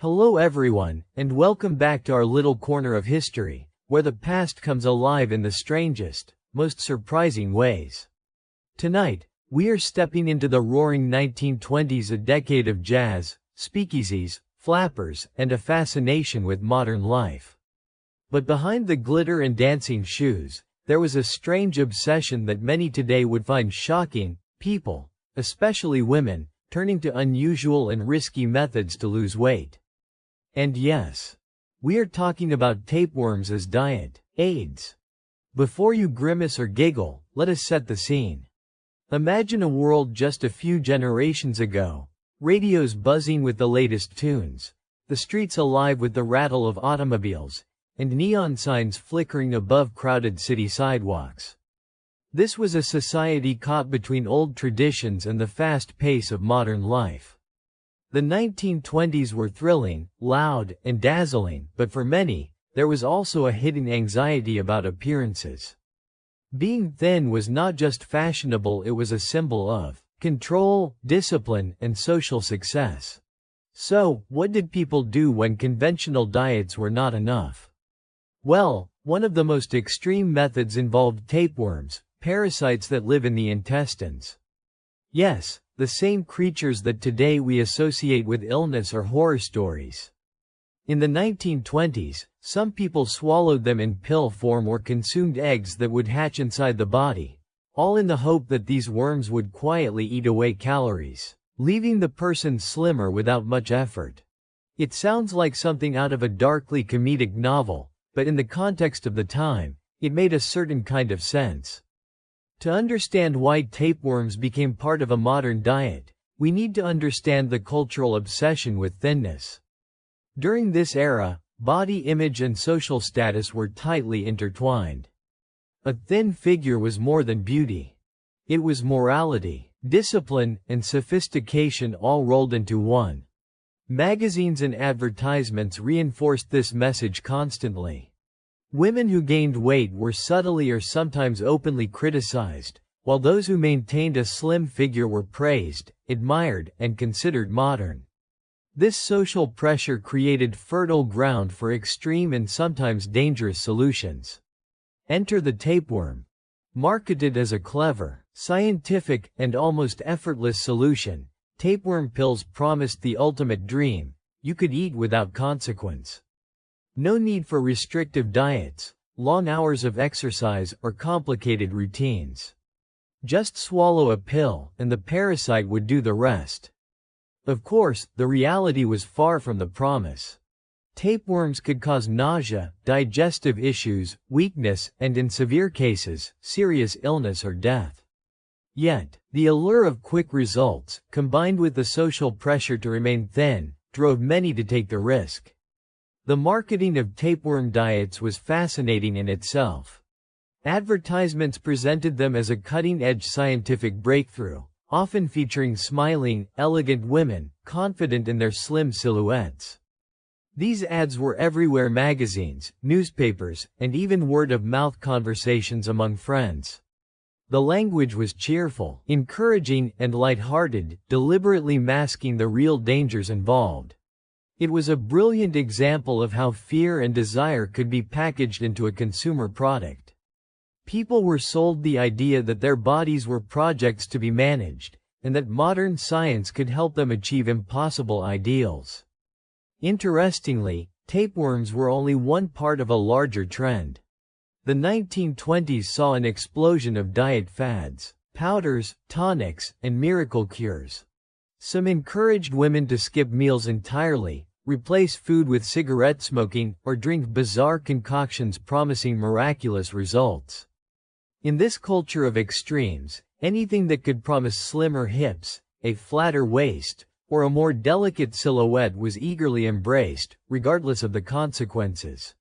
Hello everyone, and welcome back to our little corner of history, where the past comes alive in the strangest, most surprising ways. Tonight, we are stepping into the roaring 1920s, a decade of jazz, speakeasies, flappers, and a fascination with modern life. But behind the glitter and dancing shoes, there was a strange obsession that many today would find shocking: people, especially women, turning to unusual and risky methods to lose weight. And yes, we are talking about tapeworms as diet aids. Before you grimace or giggle, let us set the scene. Imagine a world just a few generations ago, radios buzzing with the latest tunes, the streets alive with the rattle of automobiles, and neon signs flickering above crowded city sidewalks. This was a society caught between old traditions and the fast pace of modern life. The 1920s were thrilling, loud, and dazzling, but for many, there was also a hidden anxiety about appearances. Being thin was not just fashionable, it was a symbol of control, discipline, and social success. So, what did people do when conventional diets were not enough? Well, one of the most extreme methods involved tapeworms, parasites that live in the intestines. Yes, the same creatures that today we associate with illness or horror stories. In the 1920s, some people swallowed them in pill form or consumed eggs that would hatch inside the body, all in the hope that these worms would quietly eat away calories, leaving the person slimmer without much effort. It sounds like something out of a darkly comedic novel, but in the context of the time, it made a certain kind of sense. To understand why tapeworms became part of a modern diet, we need to understand the cultural obsession with thinness. During this era, body image and social status were tightly intertwined. A thin figure was more than beauty. It was morality, discipline, and sophistication all rolled into one. Magazines and advertisements reinforced this message constantly. Women who gained weight were subtly or sometimes openly criticized, while those who maintained a slim figure were praised, admired, and considered modern. This social pressure created fertile ground for extreme and sometimes dangerous solutions. Enter the tapeworm. Marketed as a clever, scientific, and almost effortless solution, tapeworm pills promised the ultimate dream: you could eat without consequence. No need for restrictive diets, long hours of exercise, or complicated routines. Just swallow a pill, and the parasite would do the rest. Of course, the reality was far from the promise. Tapeworms could cause nausea, digestive issues, weakness, and in severe cases, serious illness or death. Yet, the allure of quick results, combined with the social pressure to remain thin, drove many to take the risk. The marketing of tapeworm diets was fascinating in itself. Advertisements presented them as a cutting-edge scientific breakthrough, often featuring smiling, elegant women, confident in their slim silhouettes. These ads were everywhere: magazines, newspapers, and even word-of-mouth conversations among friends. The language was cheerful, encouraging, and light-hearted, deliberately masking the real dangers involved. It was a brilliant example of how fear and desire could be packaged into a consumer product. People were sold the idea that their bodies were projects to be managed, and that modern science could help them achieve impossible ideals. Interestingly, tapeworms were only one part of a larger trend. The 1920s saw an explosion of diet fads: powders, tonics, and miracle cures. Some encouraged women to skip meals entirely, replace food with cigarette smoking, or drink bizarre concoctions promising miraculous results. In this culture of extremes, anything that could promise slimmer hips, a flatter waist, or a more delicate silhouette was eagerly embraced, regardless of the consequences.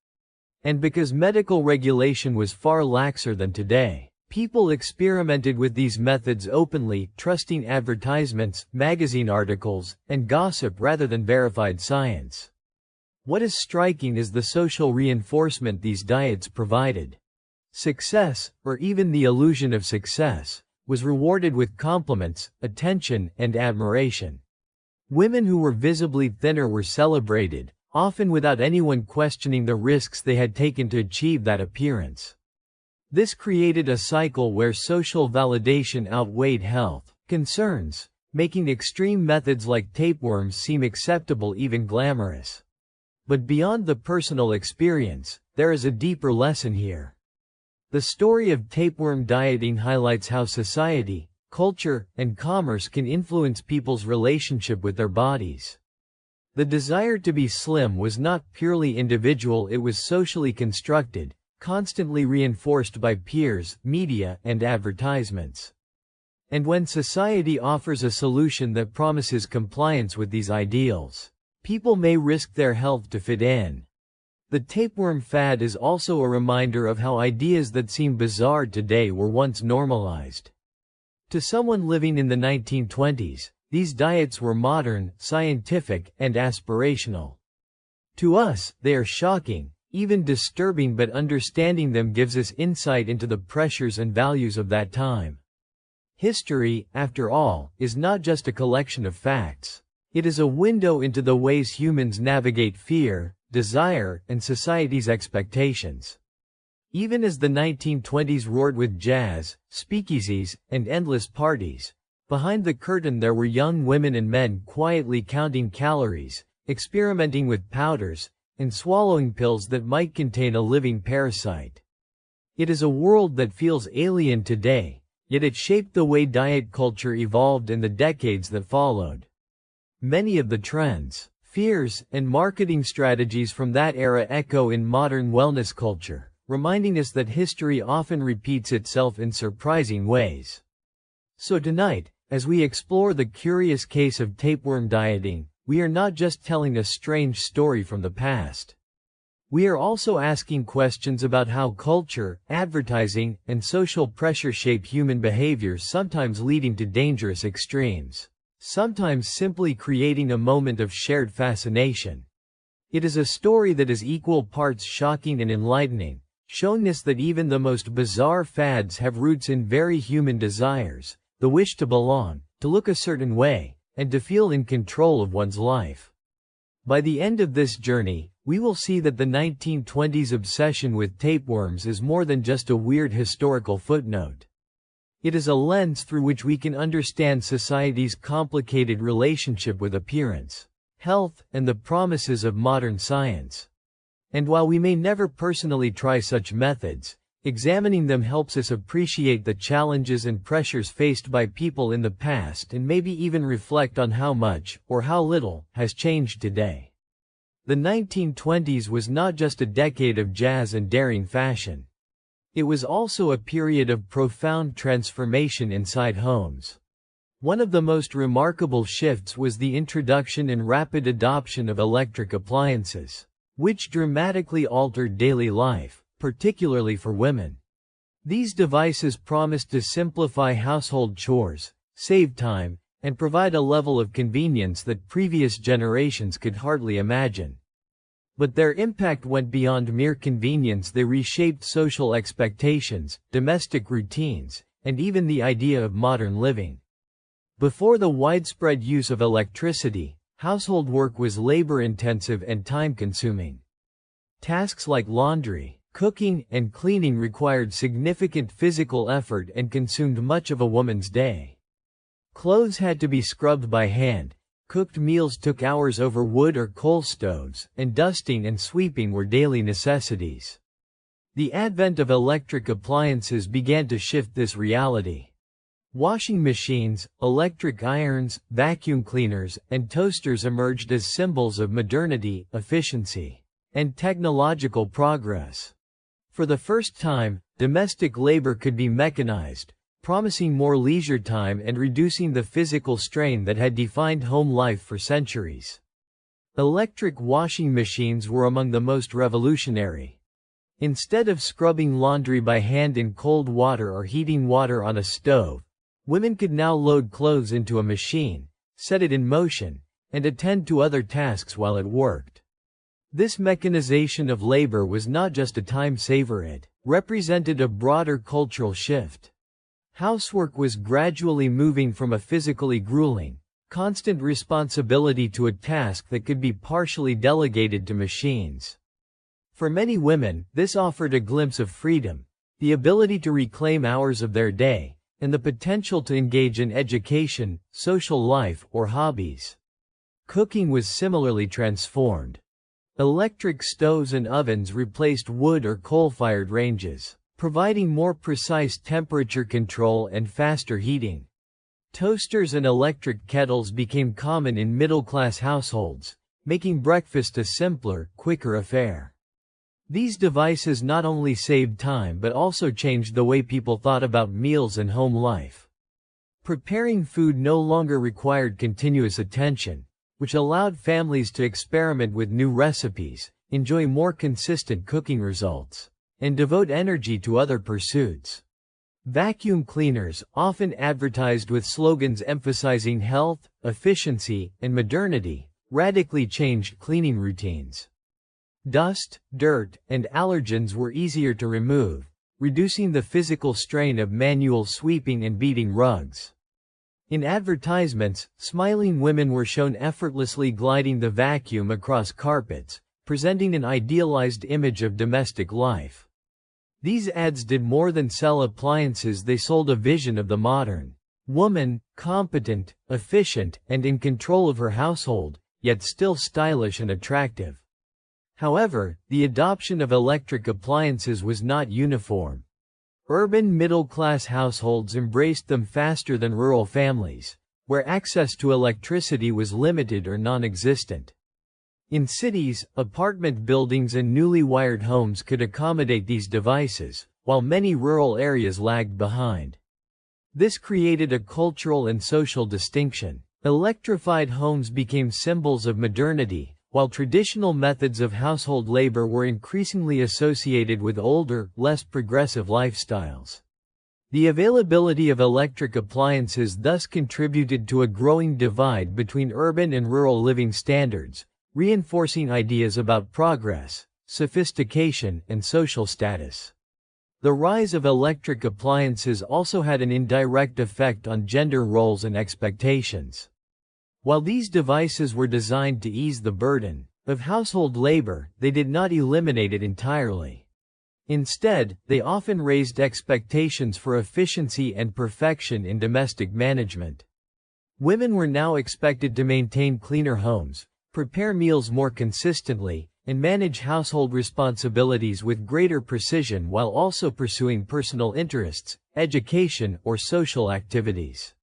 And because medical regulation was far laxer than today, people experimented with these methods openly, trusting advertisements, magazine articles, and gossip rather than verified science. What is striking is the social reinforcement these diets provided. Success, or even the illusion of success, was rewarded with compliments, attention, and admiration. Women who were visibly thinner were celebrated, often without anyone questioning the risks they had taken to achieve that appearance. This created a cycle where social validation outweighed health concerns, making extreme methods like tapeworms seem acceptable, even glamorous. But beyond the personal experience, there is a deeper lesson here. The story of tapeworm dieting highlights how society, culture, and commerce can influence people's relationship with their bodies. The desire to be slim was not purely individual, it was socially constructed, constantly reinforced by peers, media, and advertisements. And when society offers a solution that promises compliance with these ideals, people may risk their health to fit in. The tapeworm fad is also a reminder of how ideas that seem bizarre today were once normalized. To someone living in the 1920s, these diets were modern, scientific, and aspirational. To us, they are shocking, even disturbing, but understanding them gives us insight into the pressures and values of that time. History, after all, is not just a collection of facts. It is a window into the ways humans navigate fear, desire, and society's expectations. Even as the 1920s roared with jazz, speakeasies, and endless parties, behind the curtain there were young women and men quietly counting calories, experimenting with powders, and swallowing pills that might contain a living parasite. It is a world that feels alien today, yet it shaped the way diet culture evolved in the decades that followed. Many of the trends, fears, and marketing strategies from that era echo in modern wellness culture, reminding us that history often repeats itself in surprising ways. So tonight, as we explore the curious case of tapeworm dieting, we are not just telling a strange story from the past. We are also asking questions about how culture, advertising, and social pressure shape human behavior, sometimes leading to dangerous extremes, sometimes simply creating a moment of shared fascination. It is a story that is equal parts shocking and enlightening, showing us that even the most bizarre fads have roots in very human desires, the wish to belong, to look a certain way, and to feel in control of one's life. By the end of this journey, we will see that the 1920s obsession with tapeworms is more than just a weird historical footnote. It is a lens through which we can understand society's complicated relationship with appearance, health, and the promises of modern science. And while we may never personally try such methods, examining them helps us appreciate the challenges and pressures faced by people in the past and maybe even reflect on how much, or how little, has changed today. The 1920s was not just a decade of jazz and daring fashion. It was also a period of profound transformation inside homes. One of the most remarkable shifts was the introduction and rapid adoption of electric appliances, which dramatically altered daily life, particularly for women. These devices promised to simplify household chores, save time, and provide a level of convenience that previous generations could hardly imagine. But their impact went beyond mere convenience. They reshaped social expectations, domestic routines, and even the idea of modern living. Before the widespread use of electricity, household work was labor-intensive and time-consuming. Tasks like laundry, cooking, and cleaning required significant physical effort and consumed much of a woman's day. Clothes had to be scrubbed by hand, cooked meals took hours over wood or coal stoves, and dusting and sweeping were daily necessities. The advent of electric appliances began to shift this reality. Washing machines, electric irons, vacuum cleaners, and toasters emerged as symbols of modernity, efficiency, and technological progress. For the first time, domestic labor could be mechanized, promising more leisure time and reducing the physical strain that had defined home life for centuries. Electric washing machines were among the most revolutionary. Instead of scrubbing laundry by hand in cold water or heating water on a stove, women could now load clothes into a machine, set it in motion, and attend to other tasks while it worked. This mechanization of labor was not just a time saver, it represented a broader cultural shift. Housework was gradually moving from a physically grueling, constant responsibility to a task that could be partially delegated to machines. For many women, this offered a glimpse of freedom, the ability to reclaim hours of their day, and the potential to engage in education, social life, or hobbies. Cooking was similarly transformed. Electric stoves and ovens replaced wood or coal-fired ranges, providing more precise temperature control and faster heating. Toasters and electric kettles became common in middle-class households, making breakfast a simpler, quicker affair. These devices not only saved time but also changed the way people thought about meals and home life. Preparing food no longer required continuous attention, which allowed families to experiment with new recipes, enjoy more consistent cooking results, and devote energy to other pursuits. Vacuum cleaners, often advertised with slogans emphasizing health, efficiency, and modernity, radically changed cleaning routines. Dust, dirt, and allergens were easier to remove, reducing the physical strain of manual sweeping and beating rugs. In advertisements, smiling women were shown effortlessly gliding the vacuum across carpets, presenting an idealized image of domestic life. These ads did more than sell appliances, they sold a vision of the modern woman, competent, efficient, and in control of her household, yet still stylish and attractive. However, the adoption of electric appliances was not uniform. Urban middle-class households embraced them faster than rural families, where access to electricity was limited or non-existent. In cities, apartment buildings and newly wired homes could accommodate these devices, while many rural areas lagged behind. This created a cultural and social distinction. Electrified homes became symbols of modernity, while traditional methods of household labor were increasingly associated with older, less progressive lifestyles. The availability of electric appliances thus contributed to a growing divide between urban and rural living standards, reinforcing ideas about progress, sophistication, and social status. The rise of electric appliances also had an indirect effect on gender roles and expectations. While these devices were designed to ease the burden of household labor, they did not eliminate it entirely. Instead, they often raised expectations for efficiency and perfection in domestic management. Women were now expected to maintain cleaner homes, prepare meals more consistently, and manage household responsibilities with greater precision while also pursuing personal interests, education, or social activities.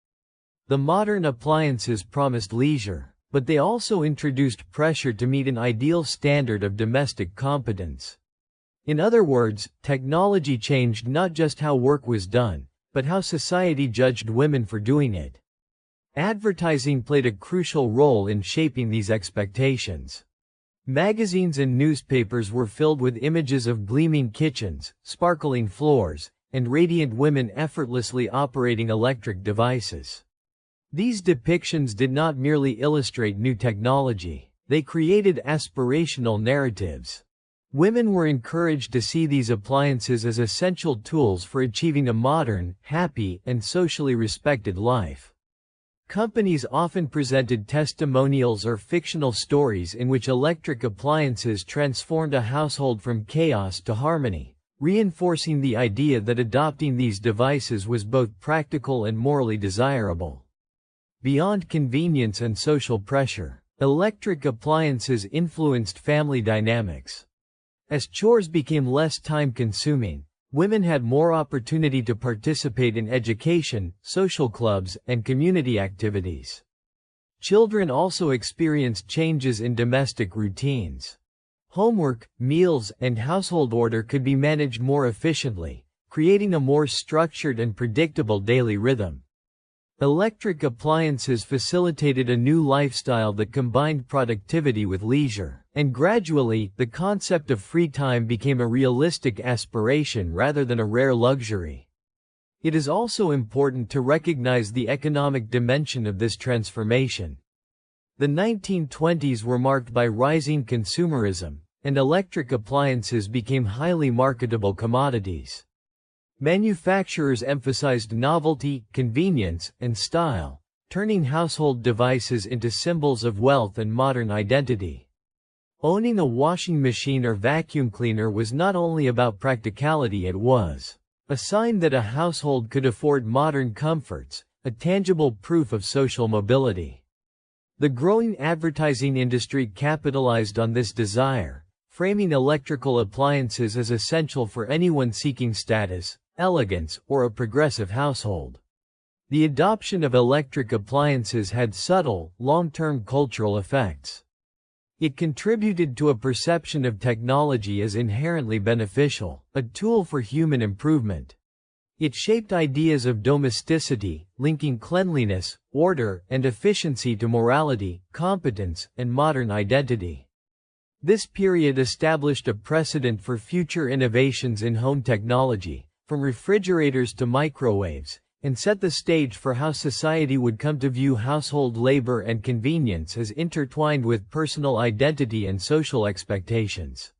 The modern appliances promised leisure, but they also introduced pressure to meet an ideal standard of domestic competence. In other words, technology changed not just how work was done, but how society judged women for doing it. Advertising played a crucial role in shaping these expectations. Magazines and newspapers were filled with images of gleaming kitchens, sparkling floors, and radiant women effortlessly operating electric devices. These depictions did not merely illustrate new technology, they created aspirational narratives. Women were encouraged to see these appliances as essential tools for achieving a modern, happy, and socially respected life. Companies often presented testimonials or fictional stories in which electric appliances transformed a household from chaos to harmony, reinforcing the idea that adopting these devices was both practical and morally desirable. Beyond convenience and social pressure, electric appliances influenced family dynamics. As chores became less time-consuming, women had more opportunity to participate in education, social clubs, and community activities. Children also experienced changes in domestic routines. Homework, meals, and household order could be managed more efficiently, creating a more structured and predictable daily rhythm. Electric appliances facilitated a new lifestyle that combined productivity with leisure, and gradually, the concept of free time became a realistic aspiration rather than a rare luxury. It is also important to recognize the economic dimension of this transformation. The 1920s were marked by rising consumerism, and electric appliances became highly marketable commodities. Manufacturers emphasized novelty, convenience, and style, turning household devices into symbols of wealth and modern identity. Owning a washing machine or vacuum cleaner was not only about practicality, it was a sign that a household could afford modern comforts, a tangible proof of social mobility. The growing advertising industry capitalized on this desire, framing electrical appliances as essential for anyone seeking status, elegance, or a progressive household. The adoption of electric appliances had subtle, long-term cultural effects. It contributed to a perception of technology as inherently beneficial, a tool for human improvement. It shaped ideas of domesticity, linking cleanliness, order, and efficiency to morality, competence, and modern identity. This period established a precedent for future innovations in home technology, from refrigerators to microwaves, and set the stage for how society would come to view household labor and convenience as intertwined with personal identity and social expectations.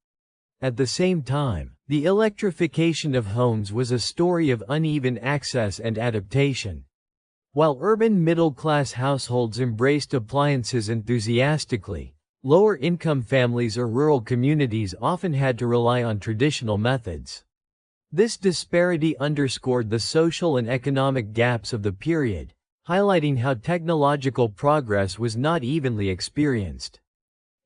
At the same time, the electrification of homes was a story of uneven access and adaptation. While urban middle-class households embraced appliances enthusiastically, lower-income families or rural communities often had to rely on traditional methods. This disparity underscored the social and economic gaps of the period, highlighting how technological progress was not evenly experienced.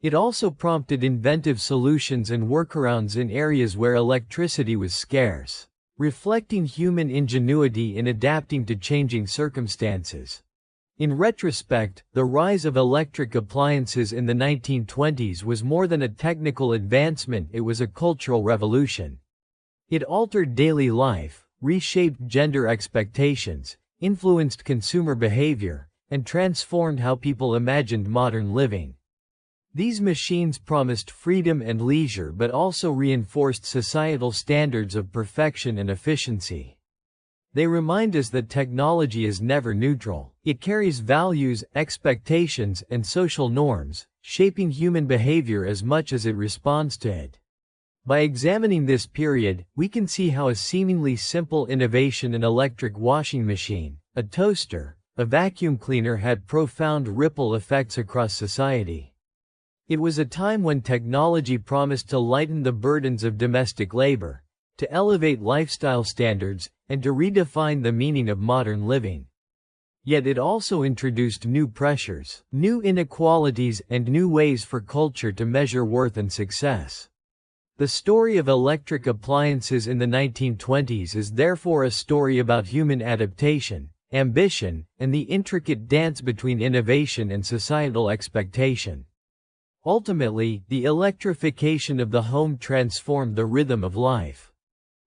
It also prompted inventive solutions and workarounds in areas where electricity was scarce, reflecting human ingenuity in adapting to changing circumstances. In retrospect, the rise of electric appliances in the 1920s was more than a technical advancement, it was a cultural revolution. It altered daily life, reshaped gender expectations, influenced consumer behavior, and transformed how people imagined modern living. These machines promised freedom and leisure but also reinforced societal standards of perfection and efficiency. They remind us that technology is never neutral. It carries values, expectations, and social norms, shaping human behavior as much as it responds to it. By examining this period, we can see how a seemingly simple innovation, an electric washing machine, a toaster, a vacuum cleaner, had profound ripple effects across society. It was a time when technology promised to lighten the burdens of domestic labor, to elevate lifestyle standards, and to redefine the meaning of modern living. Yet it also introduced new pressures, new inequalities, and new ways for culture to measure worth and success. The story of electric appliances in the 1920s is therefore a story about human adaptation, ambition, and the intricate dance between innovation and societal expectation. Ultimately, the electrification of the home transformed the rhythm of life.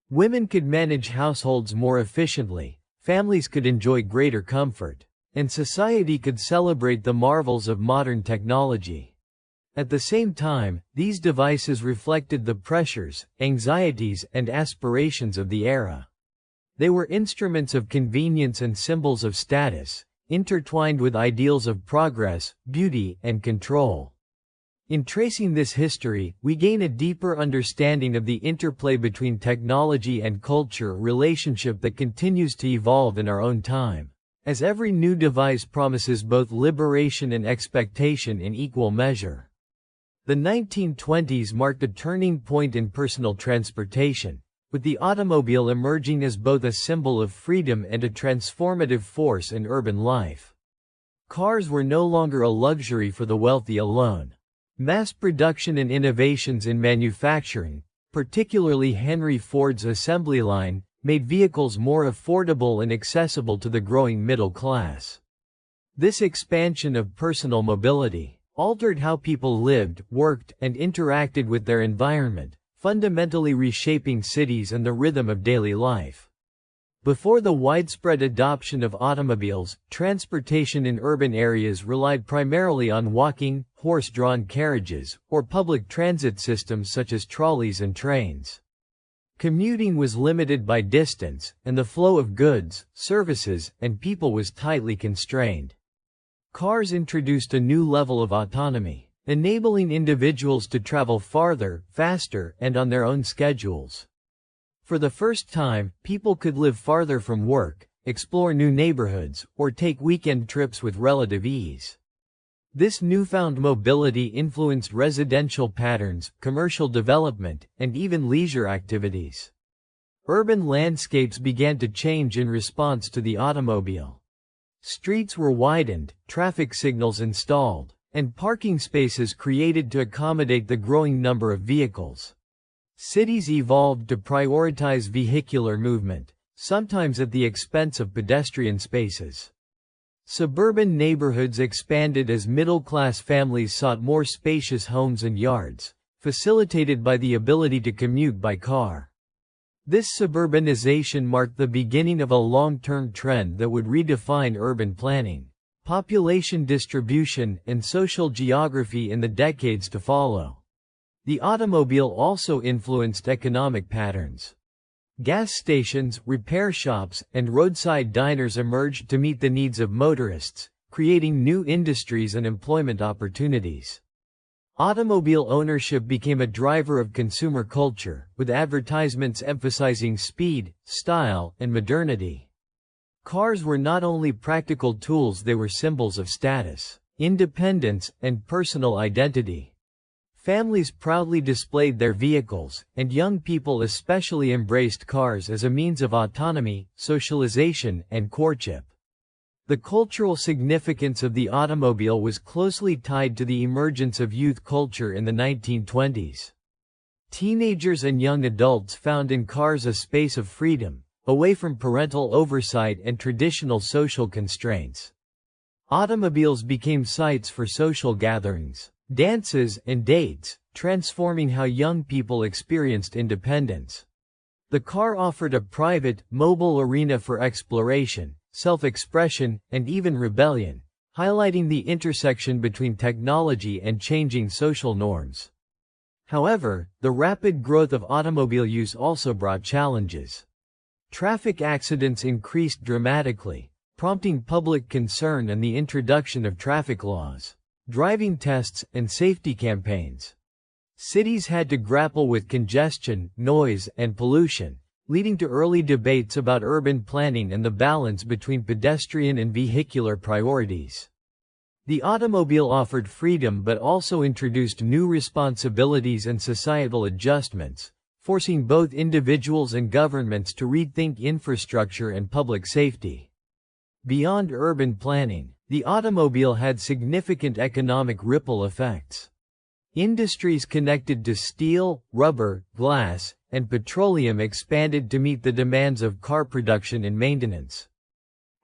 Women could manage households more efficiently, families could enjoy greater comfort, and society could celebrate the marvels of modern technology. At the same time, these devices reflected the pressures, anxieties, and aspirations of the era. They were instruments of convenience and symbols of status, intertwined with ideals of progress, beauty, and control. In tracing this history, we gain a deeper understanding of the interplay between technology and culture, a relationship that continues to evolve in our own time, as every new device promises both liberation and expectation in equal measure. The 1920s marked a turning point in personal transportation, with the automobile emerging as both a symbol of freedom and a transformative force in urban life. Cars were no longer a luxury for the wealthy alone. Mass production and innovations in manufacturing, particularly Henry Ford's assembly line, made vehicles more affordable and accessible to the growing middle class. This expansion of personal mobility altered how people lived, worked, and interacted with their environment, fundamentally reshaping cities and the rhythm of daily life. Before the widespread adoption of automobiles, transportation in urban areas relied primarily on walking, horse-drawn carriages, or public transit systems such as trolleys and trains. Commuting was limited by distance, and the flow of goods, services, and people was tightly constrained. Cars introduced a new level of autonomy, enabling individuals to travel farther, faster, and on their own schedules. For the first time, people could live farther from work, explore new neighborhoods, or take weekend trips with relative ease. This newfound mobility influenced residential patterns, commercial development, and even leisure activities. Urban landscapes began to change in response to the automobile. Streets were widened, traffic signals installed, and parking spaces created to accommodate the growing number of vehicles. Cities evolved to prioritize vehicular movement, sometimes at the expense of pedestrian spaces. Suburban neighborhoods expanded as middle-class families sought more spacious homes and yards, facilitated by the ability to commute by car. This suburbanization marked the beginning of a long-term trend that would redefine urban planning, population distribution, and social geography in the decades to follow. The automobile also influenced economic patterns. Gas stations, repair shops, and roadside diners emerged to meet the needs of motorists, creating new industries and employment opportunities. Automobile ownership became a driver of consumer culture, with advertisements emphasizing speed, style, and modernity. Cars were not only practical tools, they were symbols of status, independence, and personal identity. Families proudly displayed their vehicles, and young people especially embraced cars as a means of autonomy, socialization, and courtship. The cultural significance of the automobile was closely tied to the emergence of youth culture in the 1920s. Teenagers and young adults found in cars a space of freedom, away from parental oversight and traditional social constraints. Automobiles became sites for social gatherings, dances, and dates, transforming how young people experienced independence. The car offered a private, mobile arena for exploration, self-expression, and even rebellion, highlighting the intersection between technology and changing social norms. However, the rapid growth of automobile use also brought challenges. Traffic accidents increased dramatically, prompting public concern and the introduction of traffic laws, driving tests, and safety campaigns. Cities had to grapple with congestion, noise, and pollution, leading to early debates about urban planning and the balance between pedestrian and vehicular priorities. The automobile offered freedom but also introduced new responsibilities and societal adjustments, forcing both individuals and governments to rethink infrastructure and public safety. Beyond urban planning, the automobile had significant economic ripple effects. Industries connected to steel, rubber, glass, and petroleum expanded to meet the demands of car production and maintenance.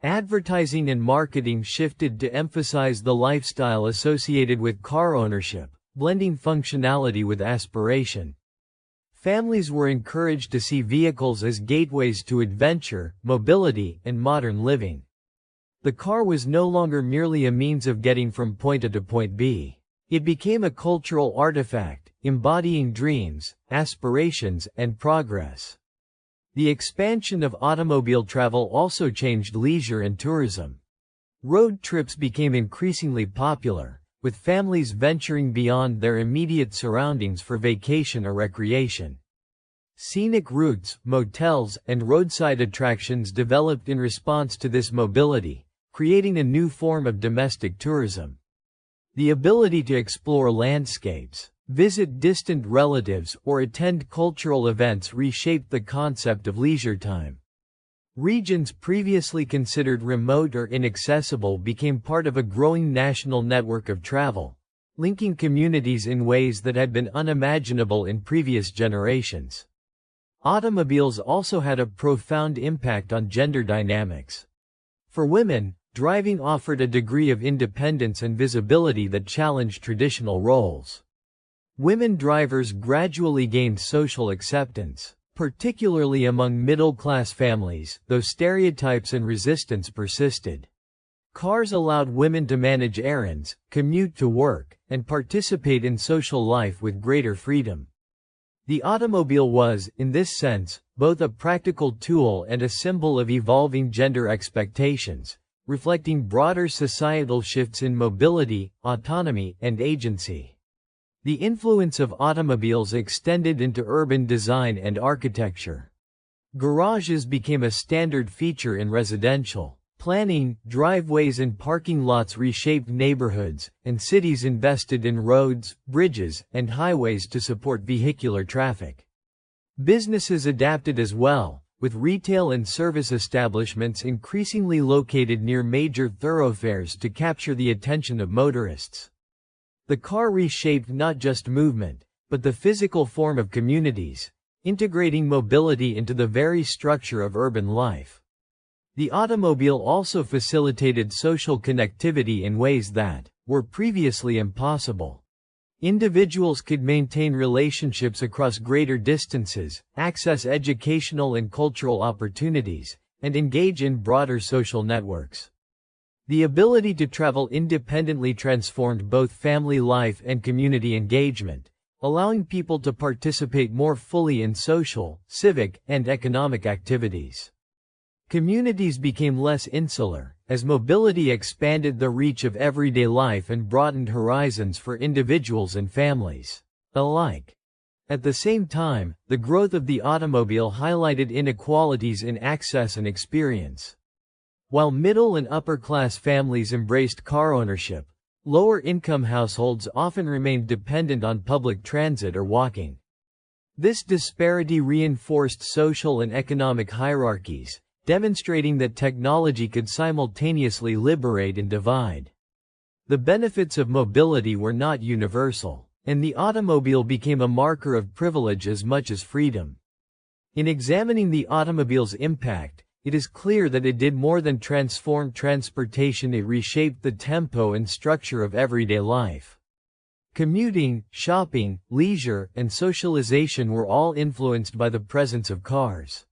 Advertising and marketing shifted to emphasize the lifestyle associated with car ownership, blending functionality with aspiration. Families were encouraged to see vehicles as gateways to adventure, mobility, and modern living. The car was no longer merely a means of getting from point A to point B. It became a cultural artifact, embodying dreams, aspirations, and progress. The expansion of automobile travel also changed leisure and tourism. Road trips became increasingly popular, with families venturing beyond their immediate surroundings for vacation or recreation. Scenic routes, motels, and roadside attractions developed in response to this mobility, creating a new form of domestic tourism. The ability to explore landscapes, visit distant relatives, or attend cultural events reshaped the concept of leisure time. Regions previously considered remote or inaccessible became part of a growing national network of travel, linking communities in ways that had been unimaginable in previous generations. Automobiles also had a profound impact on gender dynamics. For women, driving offered a degree of independence and visibility that challenged traditional roles. Women drivers gradually gained social acceptance, particularly among middle-class families, though stereotypes and resistance persisted. Cars allowed women to manage errands, commute to work, and participate in social life with greater freedom. The automobile was, in this sense, both a practical tool and a symbol of evolving gender expectations, reflecting broader societal shifts in mobility, autonomy, and agency. The influence of automobiles extended into urban design and architecture. Garages became a standard feature in residential planning, driveways and parking lots reshaped neighborhoods, and cities invested in roads, bridges, and highways to support vehicular traffic. Businesses adapted as well, with retail and service establishments increasingly located near major thoroughfares to capture the attention of motorists. The car reshaped not just movement, but the physical form of communities, integrating mobility into the very structure of urban life. The automobile also facilitated social connectivity in ways that were previously impossible. Individuals could maintain relationships across greater distances, access educational and cultural opportunities, and engage in broader social networks. The ability to travel independently transformed both family life and community engagement, allowing people to participate more fully in social, civic, and economic activities. Communities became less insular, as mobility expanded the reach of everyday life and broadened horizons for individuals and families alike. At the same time, the growth of the automobile highlighted inequalities in access and experience. While middle and upper-class families embraced car ownership, lower-income households often remained dependent on public transit or walking. This disparity reinforced social and economic hierarchies, demonstrating that technology could simultaneously liberate and divide. The benefits of mobility were not universal, and the automobile became a marker of privilege as much as freedom. In examining the automobile's impact, it is clear that it did more than transform transportation. It reshaped the tempo and structure of everyday life. Commuting, shopping, leisure, and socialization were all influenced by the presence of cars.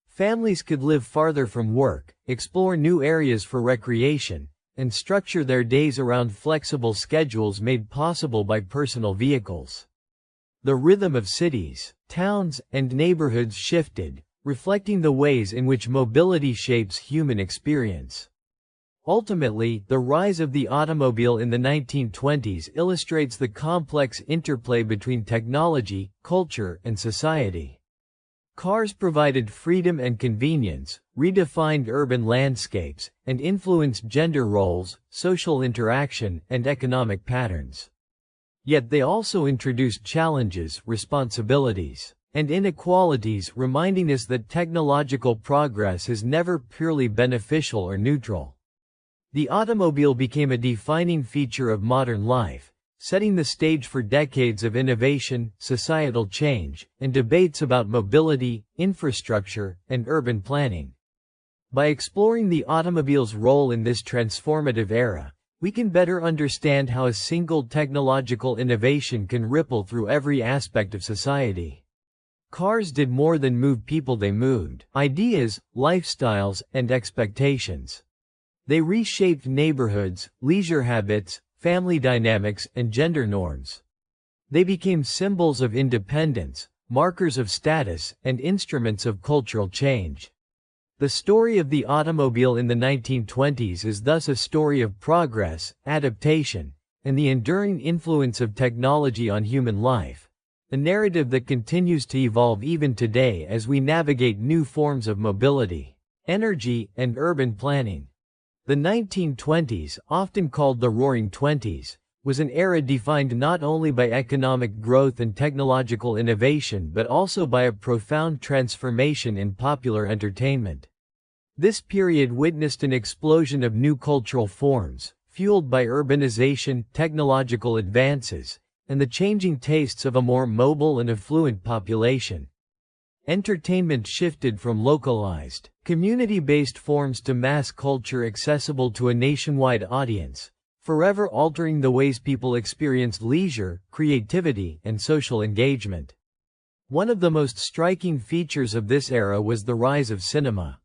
Families could live farther from work, explore new areas for recreation, and structure their days around flexible schedules made possible by personal vehicles. The rhythm of cities, towns, and neighborhoods shifted, reflecting the ways in which mobility shapes human experience. Ultimately, the rise of the automobile in the 1920s illustrates the complex interplay between technology, culture, and society. Cars provided freedom and convenience, redefined urban landscapes, and influenced gender roles, social interaction, and economic patterns. Yet they also introduced challenges, responsibilities, and inequalities, reminding us that technological progress is never purely beneficial or neutral. The automobile became a defining feature of modern life, setting the stage for decades of innovation, societal change, and debates about mobility, infrastructure, and urban planning. By exploring the automobile's role in this transformative era, we can better understand how a single technological innovation can ripple through every aspect of society. Cars did more than move people, they moved ideas, lifestyles, and expectations. They reshaped neighborhoods, leisure habits, family dynamics, and gender norms. They became symbols of independence, markers of status, and instruments of cultural change. The story of the automobile in the 1920s is thus a story of progress, adaptation, and the enduring influence of technology on human life, a narrative that continues to evolve even today as we navigate new forms of mobility, energy, and urban planning. The 1920s, often called the Roaring Twenties, was an era defined not only by economic growth and technological innovation but also by a profound transformation in popular entertainment. This period witnessed an explosion of new cultural forms, fueled by urbanization, technological advances, and the changing tastes of a more mobile and affluent population. Entertainment shifted from localized, community-based forms to mass culture accessible to a nationwide audience, forever altering the ways people experienced leisure, creativity, and social engagement. One of the most striking features of this era was the rise of cinema.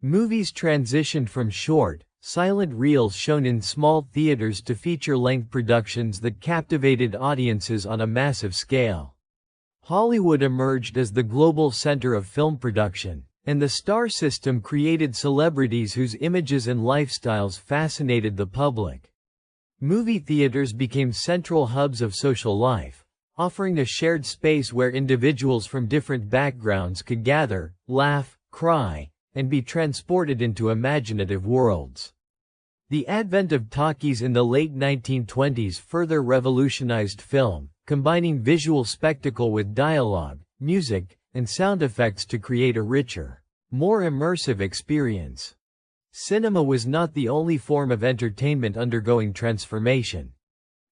Movies transitioned from short, silent reels shown in small theaters to feature-length productions that captivated audiences on a massive scale. Hollywood emerged as the global center of film production, and the star system created celebrities whose images and lifestyles fascinated the public. Movie theaters became central hubs of social life, offering a shared space where individuals from different backgrounds could gather, laugh, cry, and be transported into imaginative worlds. The advent of talkies in the late 1920s further revolutionized film, combining visual spectacle with dialogue, music, and sound effects to create a richer, more immersive experience. Cinema was not the only form of entertainment undergoing transformation.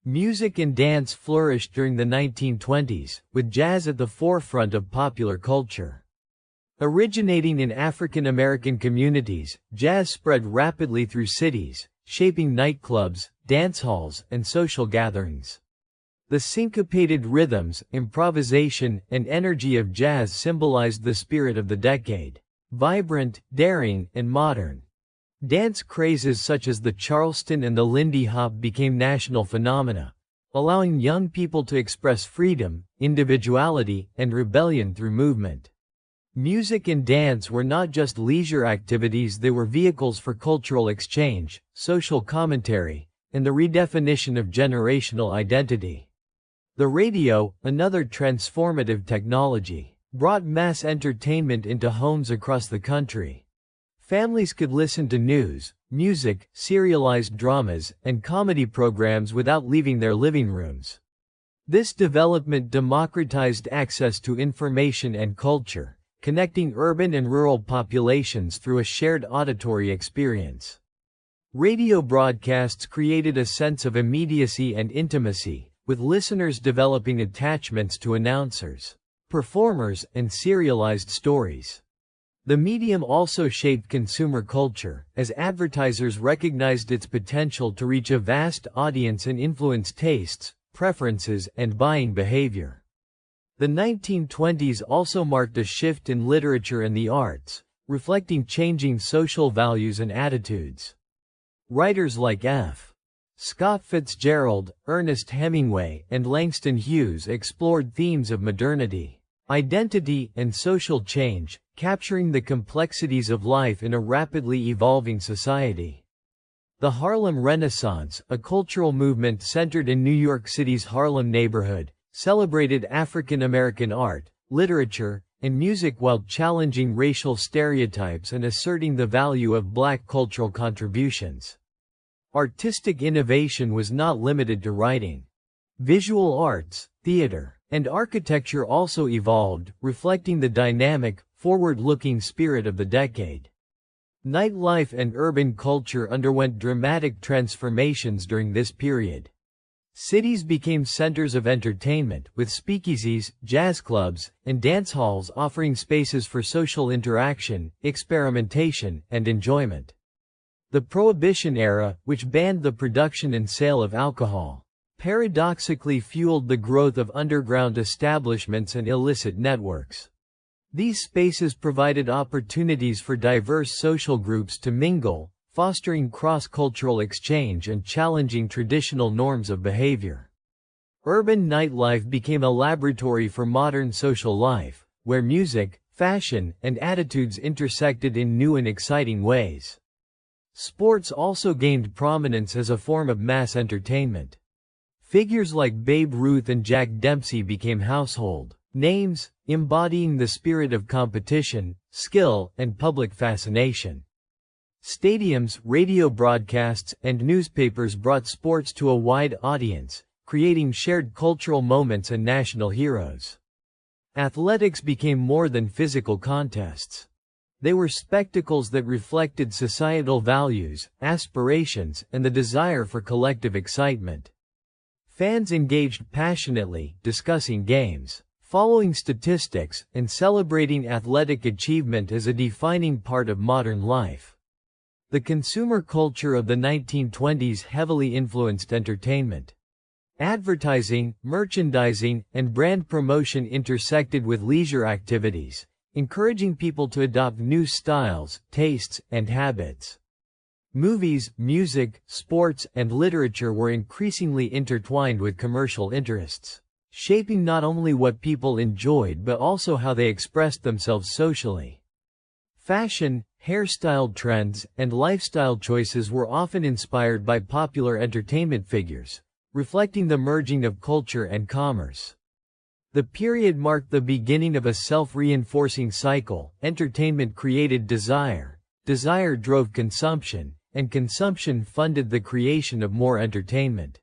Music and dance flourished during the 1920s, with jazz at the forefront of popular culture. Originating in African American communities, jazz spread rapidly through cities, shaping nightclubs, dance halls, and social gatherings. The syncopated rhythms, improvisation, and energy of jazz symbolized the spirit of the decade. Vibrant, daring, and modern. Dance crazes such as the Charleston and the Lindy Hop became national phenomena, allowing young people to express freedom, individuality, and rebellion through movement. Music and dance were not just leisure activities, they were vehicles for cultural exchange, social commentary, and the redefinition of generational identity. The radio, another transformative technology, brought mass entertainment into homes across the country. Families could listen to news, music, serialized dramas, and comedy programs without leaving their living rooms. This development democratized access to information and culture, connecting urban and rural populations through a shared auditory experience. Radio broadcasts created a sense of immediacy and intimacy, with listeners developing attachments to announcers, performers, and serialized stories. The medium also shaped consumer culture, as advertisers recognized its potential to reach a vast audience and influence tastes, preferences, and buying behavior. The 1920s also marked a shift in literature and the arts, reflecting changing social values and attitudes. Writers like F. Scott Fitzgerald, Ernest Hemingway, and Langston Hughes explored themes of modernity, identity, and social change, capturing the complexities of life in a rapidly evolving society. The Harlem Renaissance, a cultural movement centered in New York City's Harlem neighborhood, celebrated African American art, literature, and music while challenging racial stereotypes and asserting the value of Black cultural contributions. Artistic innovation was not limited to writing. Visual arts, theater, and architecture also evolved, reflecting the dynamic, forward-looking spirit of the decade. Nightlife and urban culture underwent dramatic transformations during this period. Cities became centers of entertainment, with speakeasies, jazz clubs, and dance halls offering spaces for social interaction, experimentation, and enjoyment. The Prohibition era, which banned the production and sale of alcohol, paradoxically fueled the growth of underground establishments and illicit networks. These spaces provided opportunities for diverse social groups to mingle, fostering cross-cultural exchange and challenging traditional norms of behavior. Urban nightlife became a laboratory for modern social life, where music, fashion, and attitudes intersected in new and exciting ways. Sports also gained prominence as a form of mass entertainment. Figures like Babe Ruth and Jack Dempsey became household names, embodying the spirit of competition, skill, and public fascination. Stadiums, radio broadcasts, and newspapers brought sports to a wide audience, creating shared cultural moments and national heroes. Athletics became more than physical contests. They were spectacles that reflected societal values, aspirations, and the desire for collective excitement. Fans engaged passionately, discussing games, following statistics, and celebrating athletic achievement as a defining part of modern life. The consumer culture of the 1920s heavily influenced entertainment. Advertising, merchandising, and brand promotion intersected with leisure activities, encouraging people to adopt new styles, tastes, and habits. Movies, music, sports, and literature were increasingly intertwined with commercial interests, shaping not only what people enjoyed but also how they expressed themselves socially. Fashion, hairstyle trends, and lifestyle choices were often inspired by popular entertainment figures, reflecting the merging of culture and commerce. The period marked the beginning of a self-reinforcing cycle. Entertainment created desire, desire drove consumption, and consumption funded the creation of more entertainment.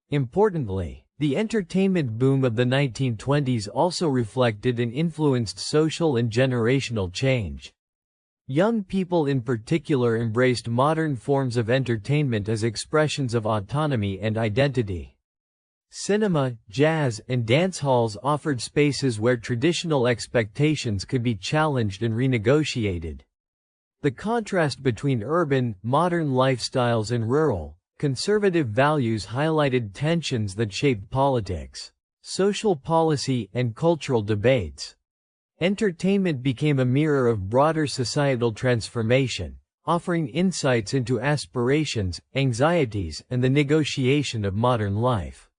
Importantly, the entertainment boom of the 1920s also reflected and influenced social and generational change. Young people in particular embraced modern forms of entertainment as expressions of autonomy and identity. Cinema, jazz, and dance halls offered spaces where traditional expectations could be challenged and renegotiated. The contrast between urban, modern lifestyles and rural, conservative values highlighted tensions that shaped politics, social policy, and cultural debates. Entertainment became a mirror of broader societal transformation, offering insights into aspirations, anxieties, and the negotiation of modern life.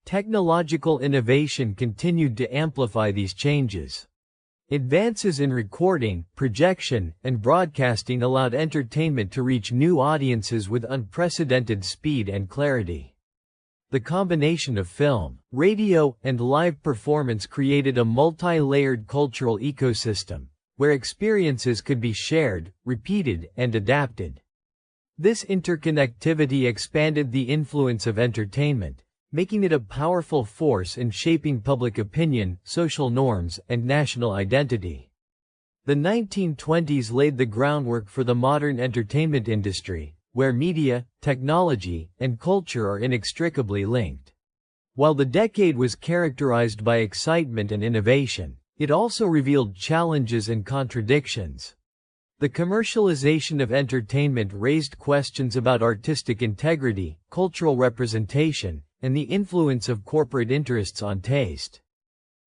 Technological innovation continued to amplify these changes. Advances in recording, projection, and broadcasting allowed entertainment to reach new audiences with unprecedented speed and clarity. The combination of film, radio, and live performance created a multi-layered cultural ecosystem, where experiences could be shared, repeated, and adapted. This interconnectivity expanded the influence of entertainment, making it a powerful force in shaping public opinion, social norms, and national identity. The 1920s laid the groundwork for the modern entertainment industry, where media, technology, and culture are inextricably linked. While the decade was characterized by excitement and innovation, it also revealed challenges and contradictions. The commercialization of entertainment raised questions about artistic integrity, cultural representation, and the influence of corporate interests on taste.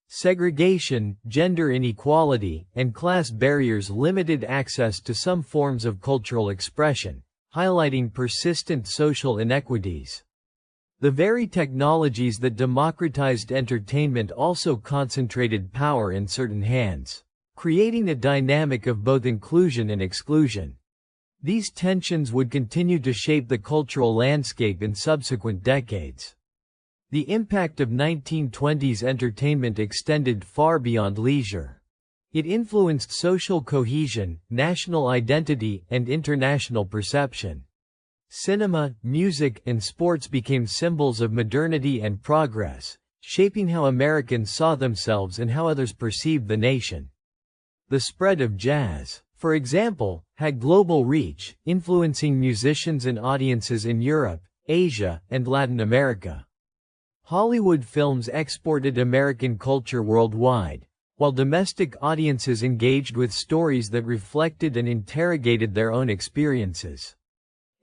Segregation, gender inequality, and class barriers limited access to some forms of cultural expression, highlighting persistent social inequities. The very technologies that democratized entertainment also concentrated power in certain hands, creating a dynamic of both inclusion and exclusion. These tensions would continue to shape the cultural landscape in subsequent decades. The impact of 1920s entertainment extended far beyond leisure. It influenced social cohesion, national identity, and international perception. Cinema, music, and sports became symbols of modernity and progress, shaping how Americans saw themselves and how others perceived the nation. The spread of jazz, for example, had global reach, influencing musicians and audiences in Europe, Asia, and Latin America. Hollywood films exported American culture worldwide, while domestic audiences engaged with stories that reflected and interrogated their own experiences.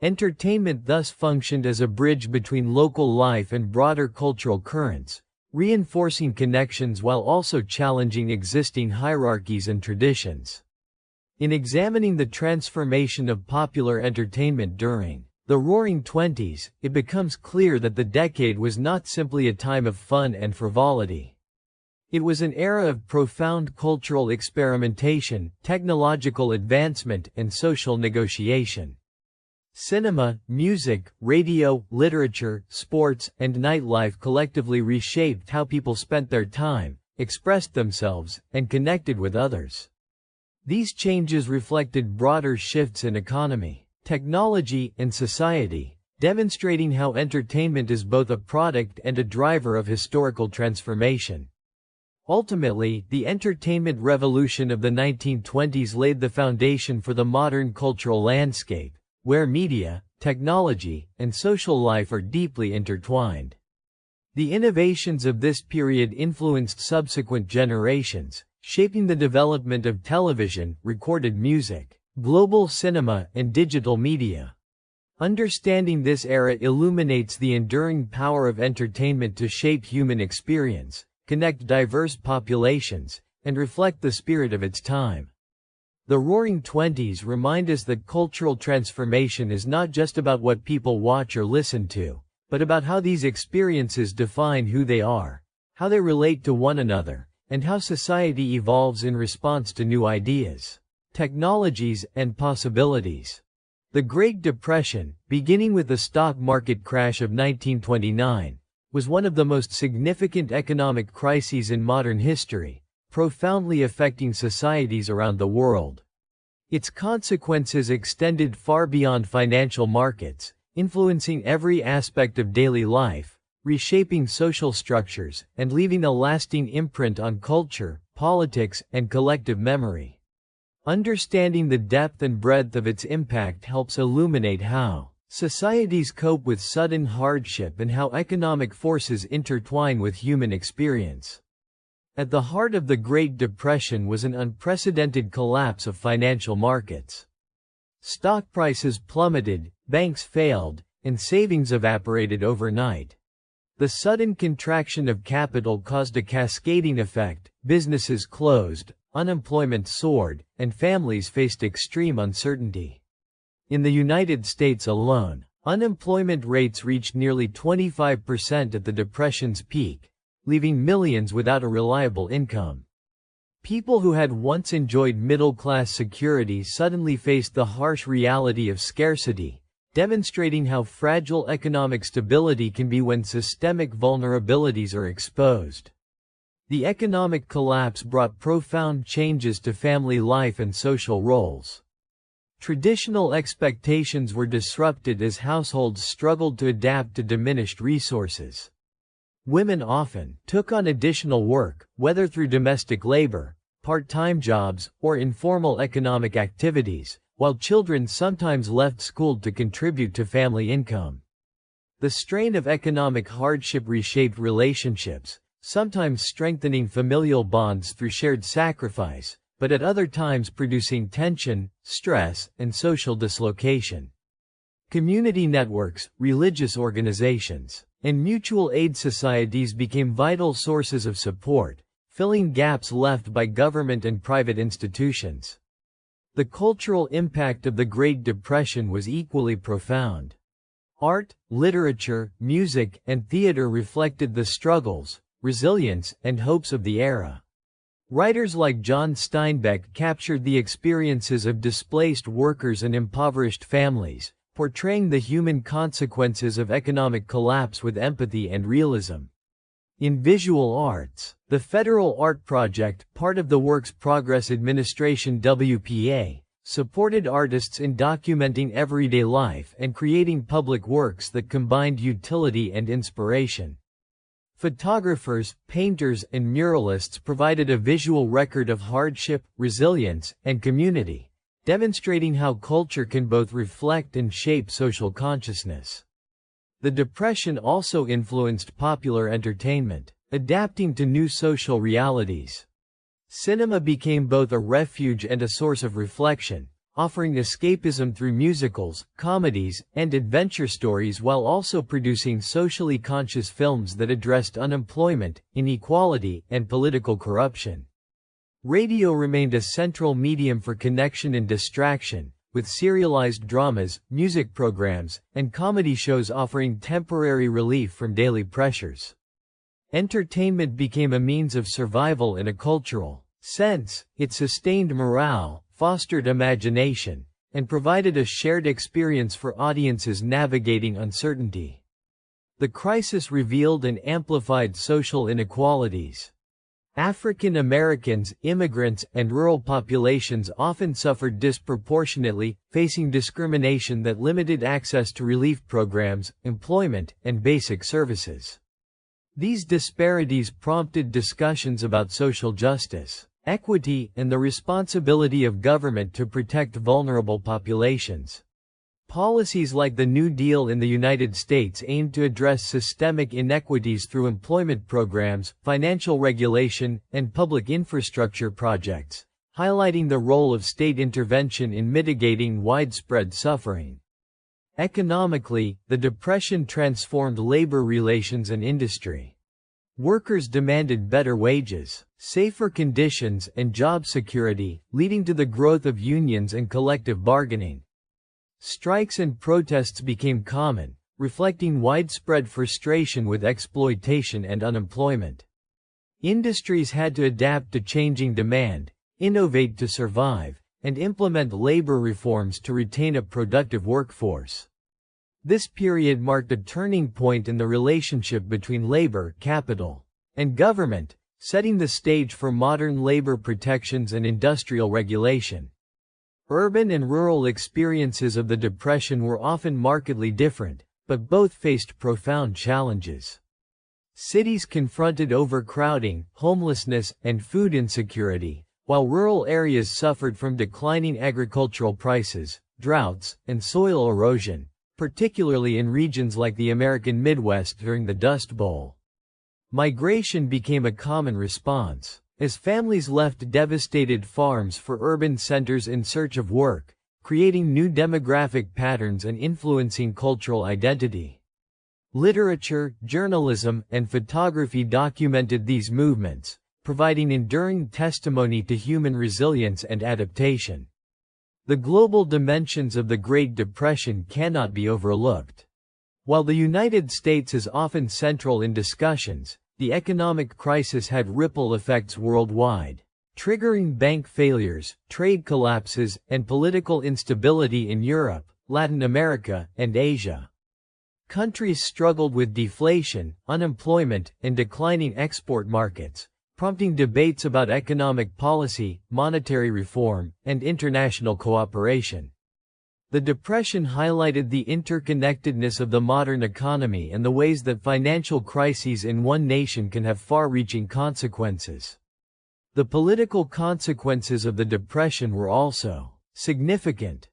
Entertainment thus functioned as a bridge between local life and broader cultural currents, reinforcing connections while also challenging existing hierarchies and traditions. In examining the transformation of popular entertainment during the Roaring Twenties, it becomes clear that the decade was not simply a time of fun and frivolity. It was an era of profound cultural experimentation, technological advancement, and social negotiation. Cinema, music, radio, literature, sports, and nightlife collectively reshaped how people spent their time, expressed themselves, and connected with others. These changes reflected broader shifts in economy, technology, and society, demonstrating how entertainment is both a product and a driver of historical transformation. Ultimately, the entertainment revolution of the 1920s laid the foundation for the modern cultural landscape, where media, technology, and social life are deeply intertwined. The innovations of this period influenced subsequent generations, shaping the development of television, recorded music, global cinema, and digital media. Understanding this era illuminates the enduring power of entertainment to shape human experience, connect diverse populations, and reflect the spirit of its time. The Roaring Twenties remind us that cultural transformation is not just about what people watch or listen to, but about how these experiences define who they are, how they relate to one another, and how society evolves in response to new ideas, technologies, and possibilities. The Great Depression, beginning with the stock market crash of 1929, was one of the most significant economic crises in modern history, profoundly affecting societies around the world. Its consequences extended far beyond financial markets, influencing every aspect of daily life, reshaping social structures, and leaving a lasting imprint on culture, politics, and collective memory. Understanding the depth and breadth of its impact helps illuminate how societies cope with sudden hardship and how economic forces intertwine with human experience. At the heart of the Great Depression was an unprecedented collapse of financial markets. Stock prices plummeted, banks failed, and savings evaporated overnight. The sudden contraction of capital caused a cascading effect: businesses closed, unemployment soared, and families faced extreme uncertainty. In the United States alone, unemployment rates reached nearly 25% at the Depression's peak, leaving millions without a reliable income. People who had once enjoyed middle-class security suddenly faced the harsh reality of scarcity, demonstrating how fragile economic stability can be when systemic vulnerabilities are exposed. The economic collapse brought profound changes to family life and social roles. Traditional expectations were disrupted as households struggled to adapt to diminished resources. Women often took on additional work, whether through domestic labor, part-time jobs, or informal economic activities, while children sometimes left school to contribute to family income. The strain of economic hardship reshaped relationships, sometimes strengthening familial bonds through shared sacrifice, but at other times producing tension, stress, and social dislocation. Community networks, religious organizations, and mutual aid societies became vital sources of support, filling gaps left by government and private institutions. The cultural impact of the Great Depression was equally profound. Art, literature, music, and theater reflected the struggles, resilience, and hopes of the era. Writers like John Steinbeck captured the experiences of displaced workers and impoverished families, portraying the human consequences of economic collapse with empathy and realism. In visual arts, the Federal Art Project, part of the Works Progress Administration (WPA), supported artists in documenting everyday life and creating public works that combined utility and inspiration. Photographers, painters, and muralists provided a visual record of hardship, resilience, and community, demonstrating how culture can both reflect and shape social consciousness. The Depression also influenced popular entertainment, adapting to new social realities. Cinema became both a refuge and a source of reflection, offering escapism through musicals, comedies, and adventure stories while also producing socially conscious films that addressed unemployment, inequality, and political corruption. Radio remained a central medium for connection and distraction, with serialized dramas, music programs, and comedy shows offering temporary relief from daily pressures. Entertainment became a means of survival in a cultural sense. It sustained morale, fostered imagination, and provided a shared experience for audiences navigating uncertainty. The crisis revealed and amplified social inequalities. African Americans, immigrants, and rural populations often suffered disproportionately, facing discrimination that limited access to relief programs, employment, and basic services. These disparities prompted discussions about social justice, equity, and the responsibility of government to protect vulnerable populations. Policies like the New Deal in the United States aimed to address systemic inequities through employment programs, financial regulation, and public infrastructure projects, highlighting the role of state intervention in mitigating widespread suffering. Economically, the Depression transformed labor relations and industry. Workers demanded better wages, safer conditions, and job security, leading to the growth of unions and collective bargaining. Strikes and protests became common, reflecting widespread frustration with exploitation and unemployment. Industries had to adapt to changing demand, innovate to survive, and implement labor reforms to retain a productive workforce. This period marked a turning point in the relationship between labor, capital, and government, setting the stage for modern labor protections and industrial regulation. Urban and rural experiences of the Depression were often markedly different, but both faced profound challenges. Cities confronted overcrowding, homelessness, and food insecurity, while rural areas suffered from declining agricultural prices, droughts, and soil erosion, particularly in regions like the American Midwest during the Dust Bowl. Migration became a common response, as families left devastated farms for urban centers in search of work, creating new demographic patterns and influencing cultural identity. Literature, journalism, and photography documented these movements, providing enduring testimony to human resilience and adaptation. The global dimensions of the Great Depression cannot be overlooked. While the United States is often central in discussions, the economic crisis had ripple effects worldwide, triggering bank failures, trade collapses, and political instability in Europe, Latin America, and Asia. Countries struggled with deflation, unemployment, and declining export markets, prompting debates about economic policy, monetary reform, and international cooperation. The Depression highlighted the interconnectedness of the modern economy and the ways that financial crises in one nation can have far-reaching consequences. The political consequences of the Depression were also significant.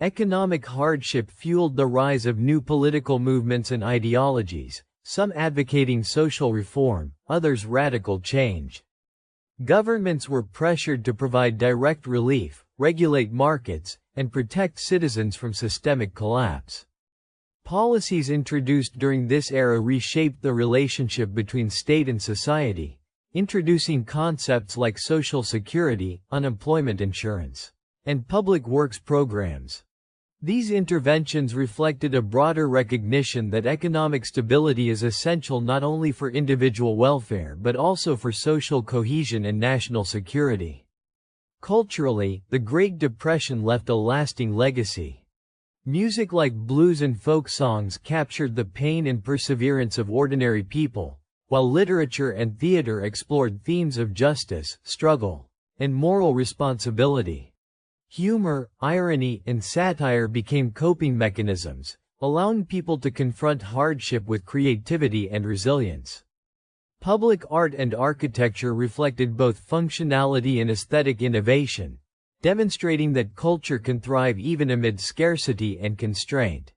Economic hardship fueled the rise of new political movements and ideologies, some advocating social reform, others radical change. Governments were pressured to provide direct relief, regulate markets, and protect citizens from systemic collapse. Policies introduced during this era reshaped the relationship between state and society, introducing concepts like social security, unemployment insurance, and public works programs. These interventions reflected a broader recognition that economic stability is essential not only for individual welfare but also for social cohesion and national security. Culturally, the Great Depression left a lasting legacy. Music like blues and folk songs captured the pain and perseverance of ordinary people, while literature and theater explored themes of justice, struggle, and moral responsibility. Humor, irony, and satire became coping mechanisms, allowing people to confront hardship with creativity and resilience. Public art and architecture reflected both functionality and aesthetic innovation, demonstrating that culture can thrive even amid scarcity and constraint.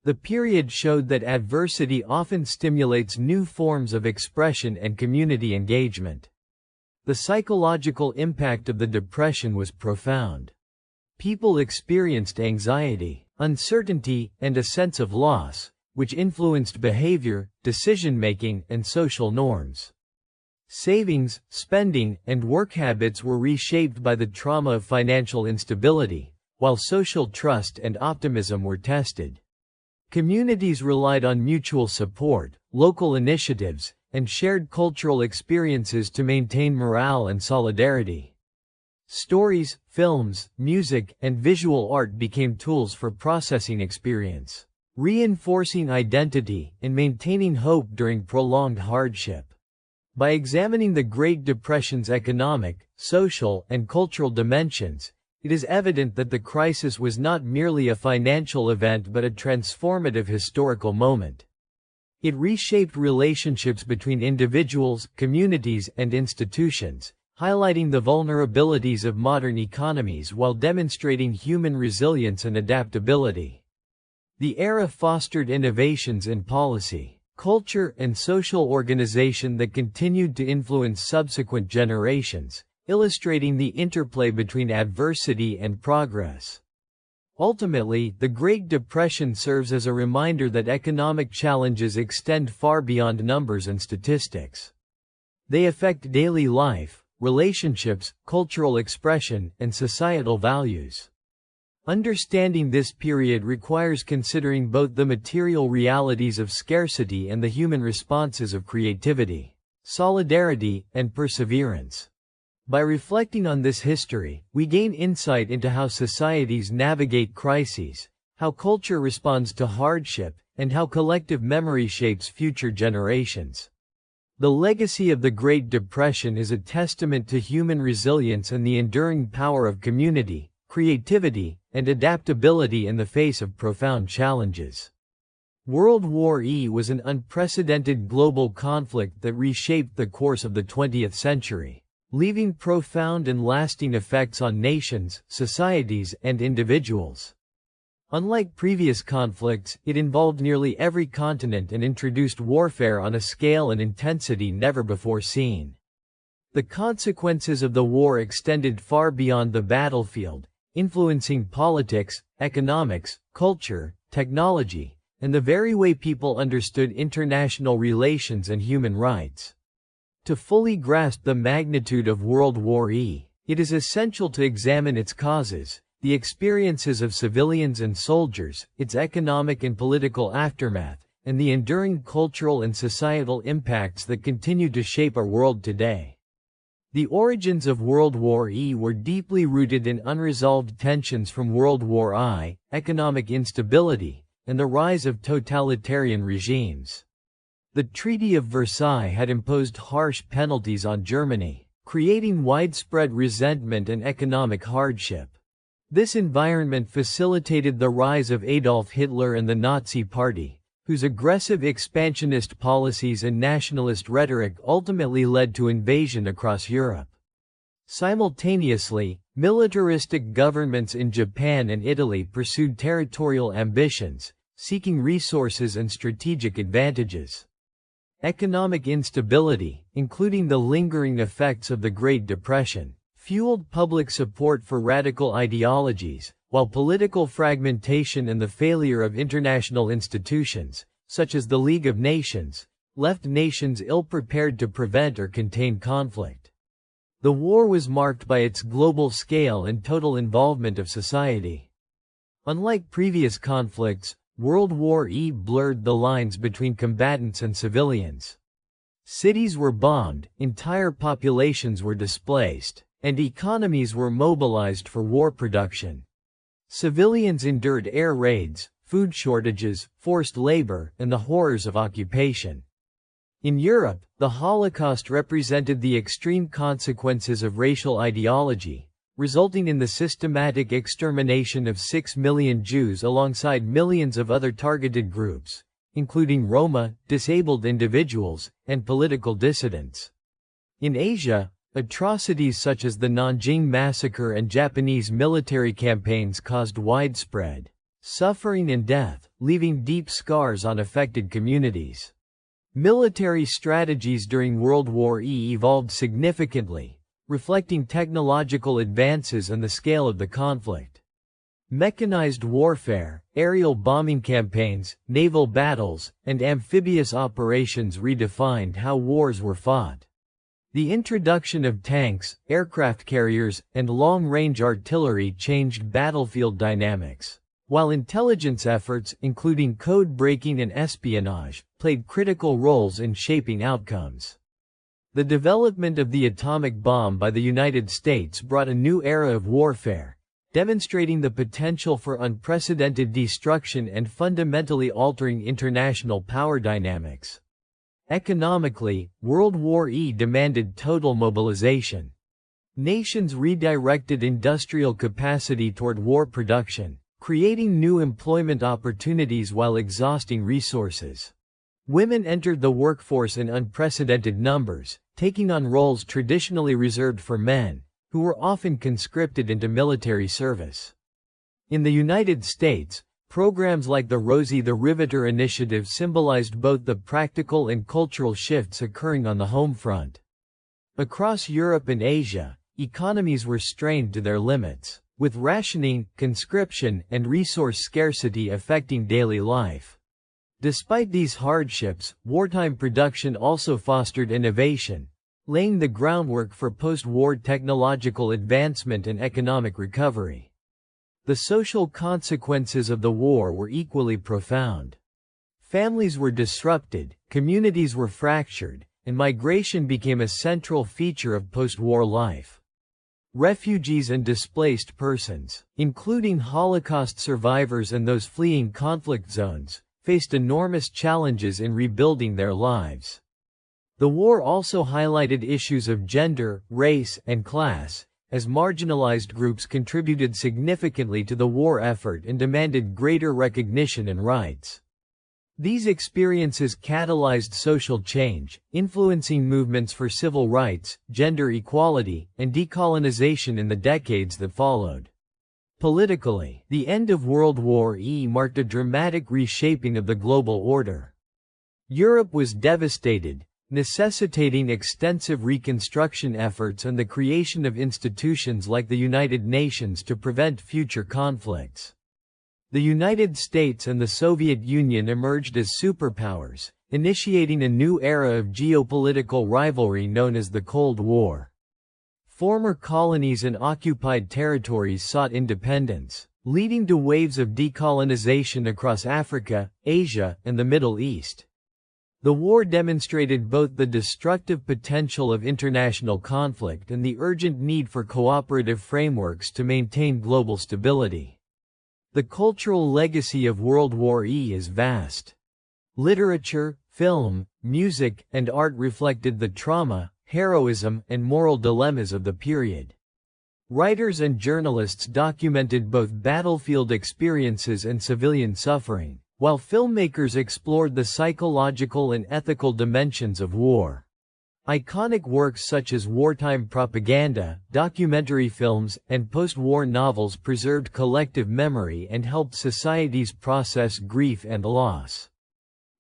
The period showed that adversity often stimulates new forms of expression and community engagement. The psychological impact of the Depression was profound. People experienced anxiety, uncertainty, and a sense of loss, which influenced behavior, decision-making, and social norms. Savings, spending, and work habits were reshaped by the trauma of financial instability, while social trust and optimism were tested. Communities relied on mutual support, local initiatives, and shared cultural experiences to maintain morale and solidarity. Stories, films, music, and visual art became tools for processing experience, reinforcing identity, and maintaining hope during prolonged hardship. By examining the Great Depression's economic, social, and cultural dimensions, it is evident that the crisis was not merely a financial event but a transformative historical moment. It reshaped relationships between individuals, communities, and institutions, highlighting the vulnerabilities of modern economies while demonstrating human resilience and adaptability. The era fostered innovations in policy, culture, and social organization that continued to influence subsequent generations, illustrating the interplay between adversity and progress. Ultimately, the Great Depression serves as a reminder that economic challenges extend far beyond numbers and statistics. They affect daily life, relationships, cultural expression, and societal values. Understanding this period requires considering both the material realities of scarcity and the human responses of creativity, solidarity, and perseverance. By reflecting on this history, we gain insight into how societies navigate crises, how culture responds to hardship, and how collective memory shapes future generations. The legacy of the Great Depression is a testament to human resilience and the enduring power of community, creativity, and adaptability in the face of profound challenges. World War I was an unprecedented global conflict that reshaped the course of the 20th century, leaving profound and lasting effects on nations, societies, and individuals. Unlike previous conflicts, it involved nearly every continent and introduced warfare on a scale and intensity never before seen. The consequences of the war extended far beyond the battlefield, influencing politics, economics, culture, technology, and the very way people understood international relations and human rights. To fully grasp the magnitude of World War I, it is essential to examine its causes, the experiences of civilians and soldiers, its economic and political aftermath, and the enduring cultural and societal impacts that continue to shape our world today. The origins of World War I were deeply rooted in unresolved tensions from World War I, economic instability, and the rise of totalitarian regimes. The Treaty of Versailles had imposed harsh penalties on Germany, creating widespread resentment and economic hardship. This environment facilitated the rise of Adolf Hitler and the Nazi Party, whose aggressive expansionist policies and nationalist rhetoric ultimately led to invasion across Europe. Simultaneously, militaristic governments in Japan and Italy pursued territorial ambitions, seeking resources and strategic advantages. Economic instability, including the lingering effects of the Great Depression, fueled public support for radical ideologies, while political fragmentation and the failure of international institutions, such as the League of Nations, left nations ill-prepared to prevent or contain conflict. The war was marked by its global scale and total involvement of society. Unlike previous conflicts, World War I blurred the lines between combatants and civilians. Cities were bombed, entire populations were displaced, and economies were mobilized for war production. Civilians endured air raids, food shortages, forced labor, and the horrors of occupation. In Europe, the Holocaust represented the extreme consequences of racial ideology, resulting in the systematic extermination of 6 million Jews alongside millions of other targeted groups, including Roma, disabled individuals, and political dissidents. In Asia, atrocities such as the Nanjing Massacre and Japanese military campaigns caused widespread suffering and death, leaving deep scars on affected communities. Military strategies during World War I evolved significantly, reflecting technological advances and the scale of the conflict. Mechanized warfare, aerial bombing campaigns, naval battles, and amphibious operations redefined how wars were fought. The introduction of tanks, aircraft carriers, and long-range artillery changed battlefield dynamics, while intelligence efforts, including code-breaking and espionage, played critical roles in shaping outcomes. The development of the atomic bomb by the United States brought a new era of warfare, demonstrating the potential for unprecedented destruction and fundamentally altering international power dynamics. Economically, World War I demanded total mobilization. Nations redirected industrial capacity toward war production, creating new employment opportunities while exhausting resources. Women entered the workforce in unprecedented numbers, taking on roles traditionally reserved for men, who were often conscripted into military service. In the United States, programs like the Rosie the Riveter initiative symbolized both the practical and cultural shifts occurring on the home front. Across Europe and Asia, economies were strained to their limits, with rationing, conscription, and resource scarcity affecting daily life. Despite these hardships, wartime production also fostered innovation, laying the groundwork for post-war technological advancement and economic recovery. The social consequences of the war were equally profound. Families were disrupted, communities were fractured, and migration became a central feature of post-war life. Refugees and displaced persons, including Holocaust survivors and those fleeing conflict zones, faced enormous challenges in rebuilding their lives. The war also highlighted issues of gender, race, and class, as marginalized groups contributed significantly to the war effort and demanded greater recognition and rights. These experiences catalyzed social change, influencing movements for civil rights, gender equality, and decolonization in the decades that followed. Politically, the end of World War I marked a dramatic reshaping of the global order. Europe was devastated, necessitating extensive reconstruction efforts and the creation of institutions like the United Nations to prevent future conflicts. The United States and the Soviet Union emerged as superpowers, initiating a new era of geopolitical rivalry known as the Cold War. Former colonies and occupied territories sought independence, leading to waves of decolonization across Africa, Asia, and the Middle East. The war demonstrated both the destructive potential of international conflict and the urgent need for cooperative frameworks to maintain global stability. The cultural legacy of World War I is vast. Literature, film, music, and art reflected the trauma, heroism, and moral dilemmas of the period. Writers and journalists documented both battlefield experiences and civilian suffering, while filmmakers explored the psychological and ethical dimensions of war. Iconic works such as wartime propaganda, documentary films, and post-war novels preserved collective memory and helped societies process grief and loss.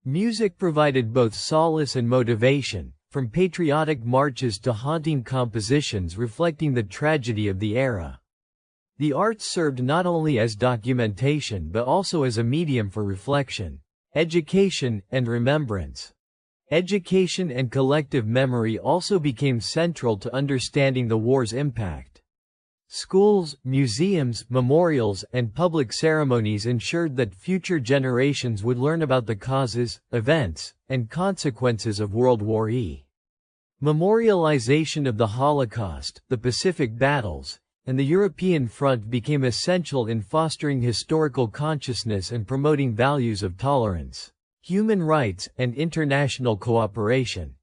Music provided both solace and motivation, from patriotic marches to haunting compositions reflecting the tragedy of the era. The arts served not only as documentation but also as a medium for reflection, education, and remembrance. Education and collective memory also became central to understanding the war's impact. Schools, museums, memorials, and public ceremonies ensured that future generations would learn about the causes, events, and consequences of World War I. Memorialization of the Holocaust, the Pacific battles, and the European Front became essential in fostering historical consciousness and promoting values of tolerance, human rights, and international cooperation.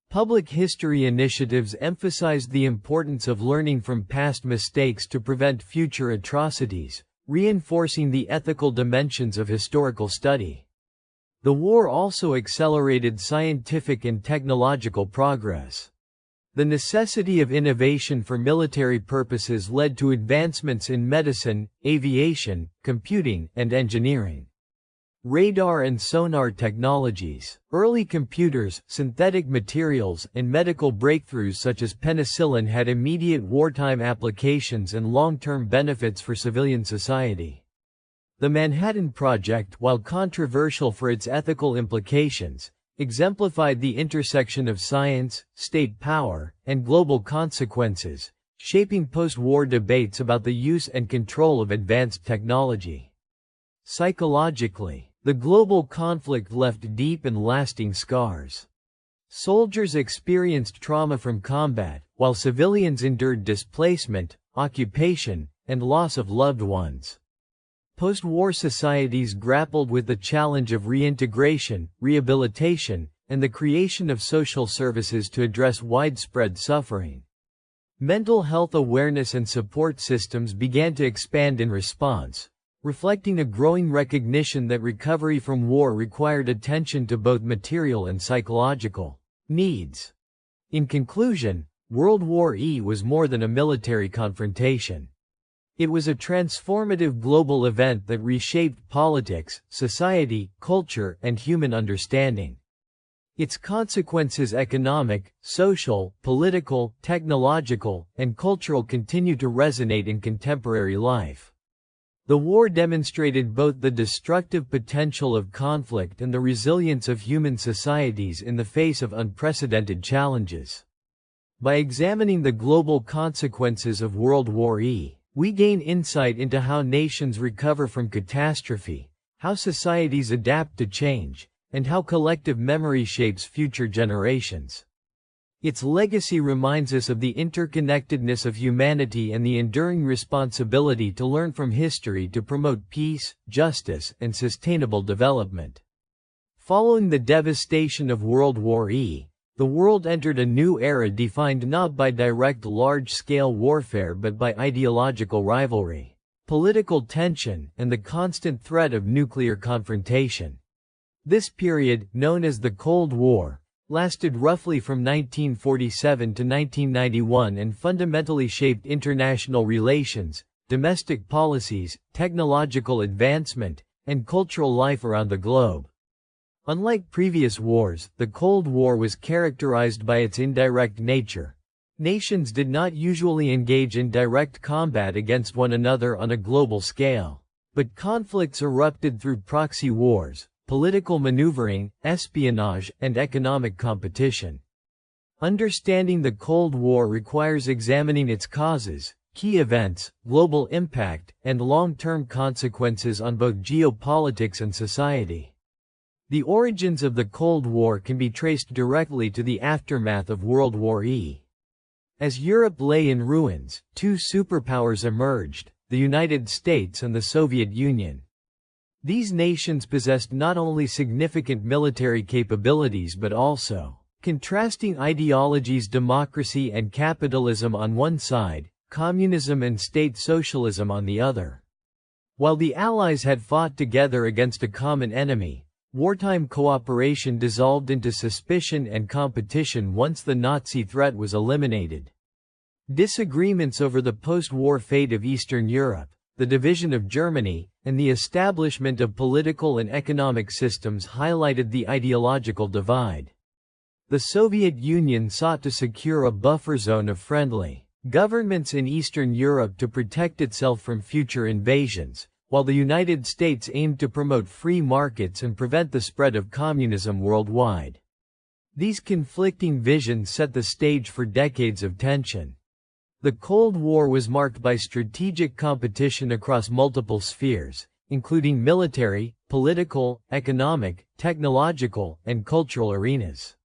Public history initiatives emphasized the importance of learning from past mistakes to prevent future atrocities, reinforcing the ethical dimensions of historical study. The war also accelerated scientific and technological progress. The necessity of innovation for military purposes led to advancements in medicine, aviation, computing, and engineering. Radar and sonar technologies, early computers, synthetic materials, and medical breakthroughs such as penicillin had immediate wartime applications and long-term benefits for civilian society. The Manhattan Project, while controversial for its ethical implications, exemplified the intersection of science, state power, and global consequences, shaping post-war debates about the use and control of advanced technology. Psychologically, the global conflict left deep and lasting scars. Soldiers experienced trauma from combat, while civilians endured displacement, occupation, and loss of loved ones. Post-war societies grappled with the challenge of reintegration, rehabilitation, and the creation of social services to address widespread suffering. Mental health awareness and support systems began to expand in response, reflecting a growing recognition that recovery from war required attention to both material and psychological needs. In conclusion, World War I was more than a military confrontation. It was a transformative global event that reshaped politics, society, culture, and human understanding. Its consequences, economic, social, political, technological, and cultural, continue to resonate in contemporary life. The war demonstrated both the destructive potential of conflict and the resilience of human societies in the face of unprecedented challenges. By examining the global consequences of World War I, we gain insight into how nations recover from catastrophe, how societies adapt to change, and how collective memory shapes future generations. Its legacy reminds us of the interconnectedness of humanity and the enduring responsibility to learn from history to promote peace, justice, and sustainable development. Following the devastation of World War I, the world entered a new era defined not by direct large-scale warfare but by ideological rivalry, political tension, and the constant threat of nuclear confrontation. This period, known as the Cold War, lasted roughly from 1947 to 1991 and fundamentally shaped international relations, domestic policies, technological advancement, and cultural life around the globe. Unlike previous wars, the Cold War was characterized by its indirect nature. Nations did not usually engage in direct combat against one another on a global scale, but conflicts erupted through proxy wars, political maneuvering, espionage, and economic competition. Understanding the Cold War requires examining its causes, key events, global impact, and long-term consequences on both geopolitics and society. The origins of the Cold War can be traced directly to the aftermath of World War I. As Europe lay in ruins, two superpowers emerged, the United States and the Soviet Union. These nations possessed not only significant military capabilities but also contrasting ideologies: democracy and capitalism on one side, communism and state socialism on the other. While the Allies had fought together against a common enemy, wartime cooperation dissolved into suspicion and competition once the Nazi threat was eliminated. Disagreements over the post-war fate of Eastern Europe, the division of Germany, and the establishment of political and economic systems highlighted the ideological divide. The Soviet Union sought to secure a buffer zone of friendly governments in Eastern Europe to protect itself from future invasions, while the United States aimed to promote free markets and prevent the spread of communism worldwide. These conflicting visions set the stage for decades of tension. The Cold War was marked by strategic competition across multiple spheres, including military, political, economic, technological, and cultural arenas.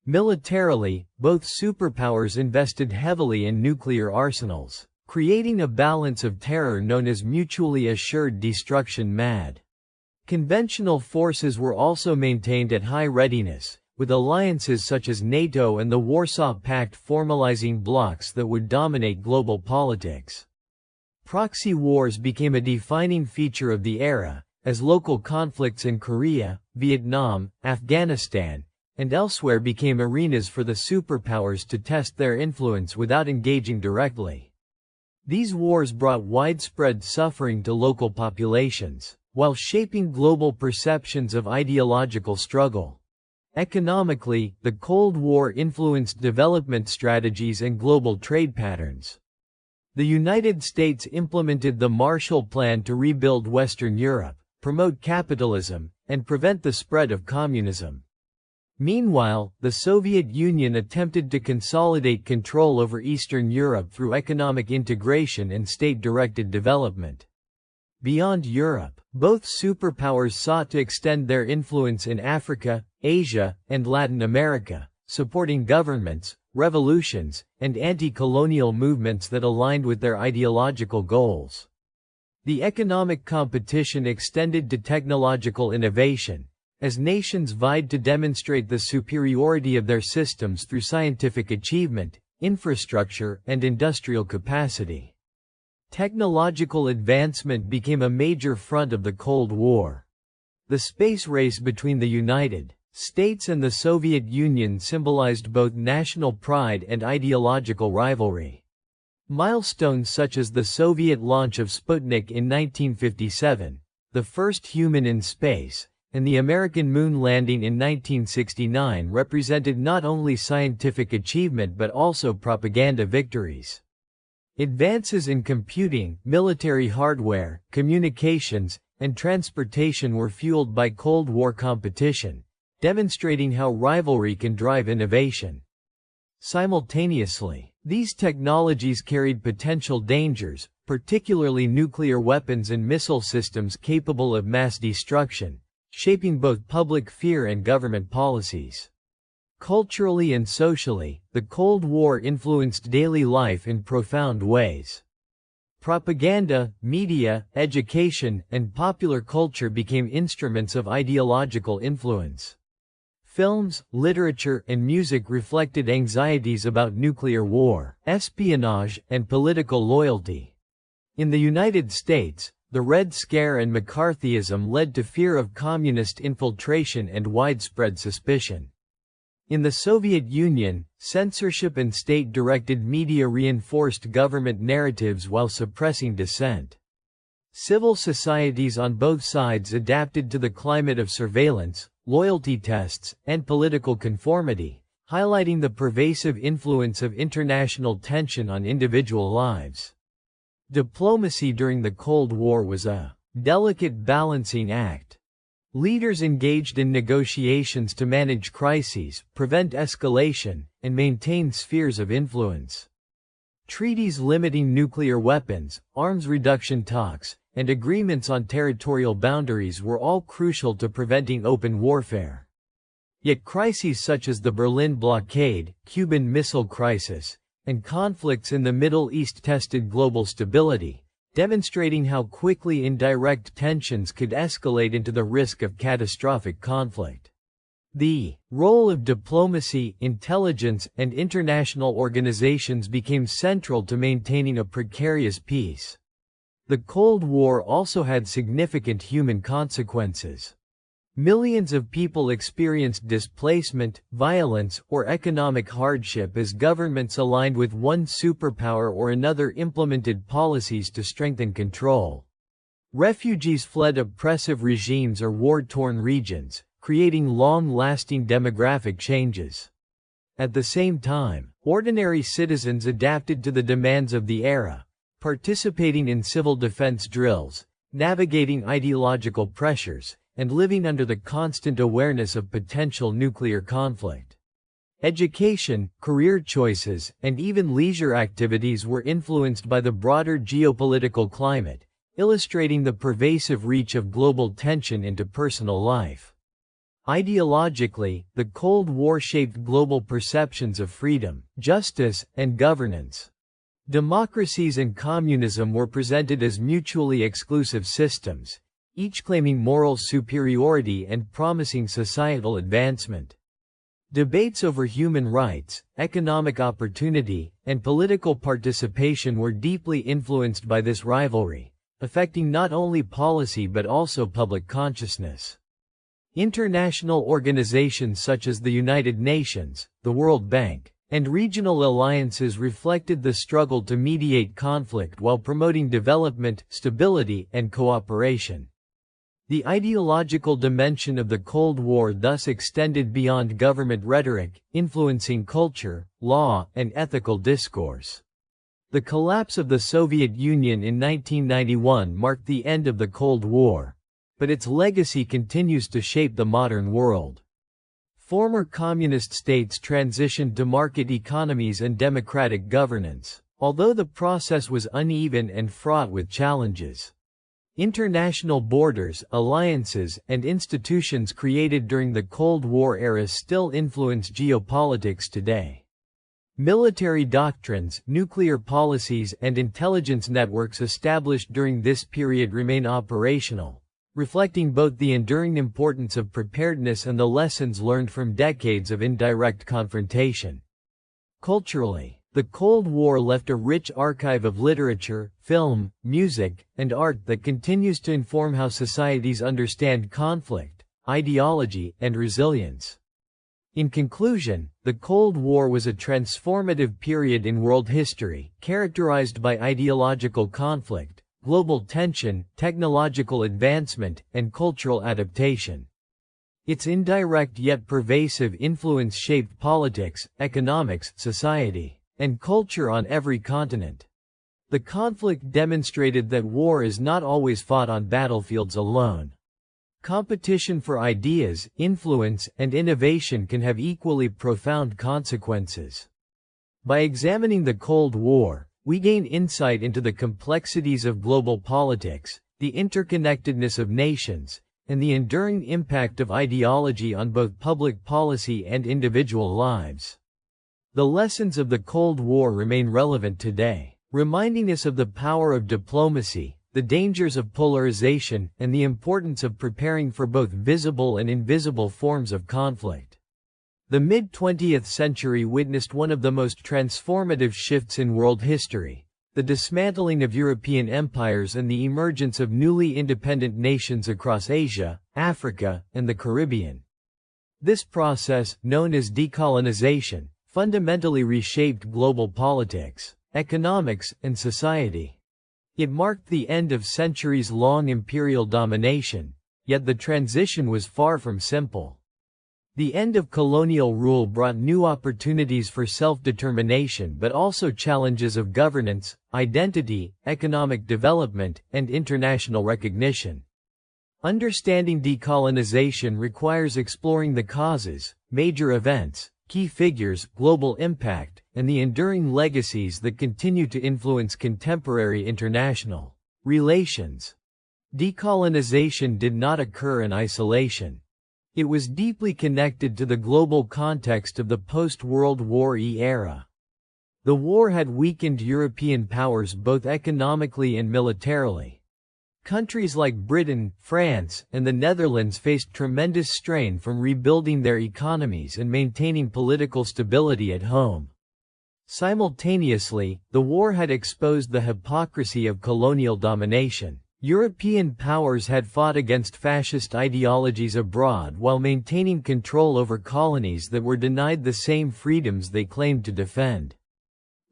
Militarily, both superpowers invested heavily in nuclear arsenals, creating a balance of terror known as mutually assured destruction (MAD). Conventional forces were also maintained at high readiness, with alliances such as NATO and the Warsaw Pact formalizing blocs that would dominate global politics. Proxy wars became a defining feature of the era, as local conflicts in Korea, Vietnam, Afghanistan, and elsewhere became arenas for the superpowers to test their influence without engaging directly. These wars brought widespread suffering to local populations, while shaping global perceptions of ideological struggle. Economically, the Cold War influenced development strategies and global trade patterns. The United States implemented the Marshall Plan to rebuild Western Europe, promote capitalism, and prevent the spread of communism. Meanwhile, the Soviet Union attempted to consolidate control over Eastern Europe through economic integration and state-directed development. Beyond Europe, both superpowers sought to extend their influence in Africa, Asia, and Latin America, supporting governments, revolutions, and anti-colonial movements that aligned with their ideological goals. The economic competition extended to technological innovation, as nations vied to demonstrate the superiority of their systems through scientific achievement, infrastructure, and industrial capacity. Technological advancement became a major front of the Cold War. The space race between the United States and the Soviet Union symbolized both national pride and ideological rivalry. Milestones such as the Soviet launch of Sputnik in 1957, the first human in space, and the American moon landing in 1969 represented not only scientific achievement but also propaganda victories. Advances in computing, military hardware, communications, and transportation were fueled by Cold War competition, demonstrating how rivalry can drive innovation. Simultaneously, these technologies carried potential dangers, particularly nuclear weapons and missile systems capable of mass destruction, shaping both public fear and government policies. Culturally and socially, the Cold War influenced daily life in profound ways. Propaganda, media, education, and popular culture became instruments of ideological influence. Films, literature, and music reflected anxieties about nuclear war, espionage, and political loyalty. In the United States, the Red Scare and McCarthyism led to fear of communist infiltration and widespread suspicion. In the Soviet Union, censorship and state-directed media reinforced government narratives while suppressing dissent. Civil societies on both sides adapted to the climate of surveillance, loyalty tests, and political conformity, highlighting the pervasive influence of international tension on individual lives. Diplomacy during the Cold War was a delicate balancing act. Leaders engaged in negotiations to manage crises, prevent escalation, and maintain spheres of influence. Treaties limiting nuclear weapons, arms reduction talks, and agreements on territorial boundaries were all crucial to preventing open warfare. Yet crises such as the Berlin blockade, Cuban Missile Crisis, and conflicts in the Middle East tested global stability, demonstrating how quickly indirect tensions could escalate into the risk of catastrophic conflict. The role of diplomacy, intelligence, and international organizations became central to maintaining a precarious peace. The Cold War also had significant human consequences. Millions of people experienced displacement, violence, or economic hardship as governments aligned with one superpower or another implemented policies to strengthen control. Refugees fled oppressive regimes or war-torn regions, creating long-lasting demographic changes. At the same time, ordinary citizens adapted to the demands of the era, participating in civil defense drills, navigating ideological pressures, and living under the constant awareness of potential nuclear conflict. Education, career choices, and even leisure activities were influenced by the broader geopolitical climate, illustrating the pervasive reach of global tension into personal life. Ideologically, the Cold War shaped global perceptions of freedom, justice, and governance. Democracies and communism were presented as mutually exclusive systems, each claiming moral superiority and promising societal advancement. Debates over human rights, economic opportunity, and political participation were deeply influenced by this rivalry, affecting not only policy but also public consciousness. International organizations such as the United Nations, the World Bank, and regional alliances reflected the struggle to mediate conflict while promoting development, stability, and cooperation. The ideological dimension of the Cold War thus extended beyond government rhetoric, influencing culture, law, and ethical discourse. The collapse of the Soviet Union in 1991 marked the end of the Cold War, but its legacy continues to shape the modern world. Former communist states transitioned to market economies and democratic governance, although the process was uneven and fraught with challenges. International borders, alliances, and institutions created during the Cold War era still influence geopolitics today. Military doctrines, nuclear policies, and intelligence networks established during this period remain operational, reflecting both the enduring importance of preparedness and the lessons learned from decades of indirect confrontation. Culturally, the Cold War left a rich archive of literature, film, music, and art that continues to inform how societies understand conflict, ideology, and resilience. In conclusion, the Cold War was a transformative period in world history, characterized by ideological conflict, global tension, technological advancement, and cultural adaptation. Its indirect yet pervasive influence shaped politics, economics, society, and culture on every continent. The conflict demonstrated that war is not always fought on battlefields alone. Competition for ideas, influence, and innovation can have equally profound consequences. By examining the Cold War, we gain insight into the complexities of global politics, the interconnectedness of nations, and the enduring impact of ideology on both public policy and individual lives. The lessons of the Cold War remain relevant today, reminding us of the power of diplomacy, the dangers of polarization, and the importance of preparing for both visible and invisible forms of conflict. The mid-20th century witnessed one of the most transformative shifts in world history, the dismantling of European empires and the emergence of newly independent nations across Asia, Africa, and the Caribbean. This process, known as decolonization, fundamentally reshaped global politics, economics, and society. It marked the end of centuries-long imperial domination, yet the transition was far from simple. The end of colonial rule brought new opportunities for self-determination but also challenges of governance, identity, economic development, and international recognition. Understanding decolonization requires exploring the causes, major events, key figures, global impact, and the enduring legacies that continue to influence contemporary international relations. Decolonization did not occur in isolation. It was deeply connected to the global context of the post-World War II era. The war had weakened European powers both economically and militarily. Countries like Britain, France, and the Netherlands faced tremendous strain from rebuilding their economies and maintaining political stability at home. Simultaneously, the war had exposed the hypocrisy of colonial domination. European powers had fought against fascist ideologies abroad while maintaining control over colonies that were denied the same freedoms they claimed to defend.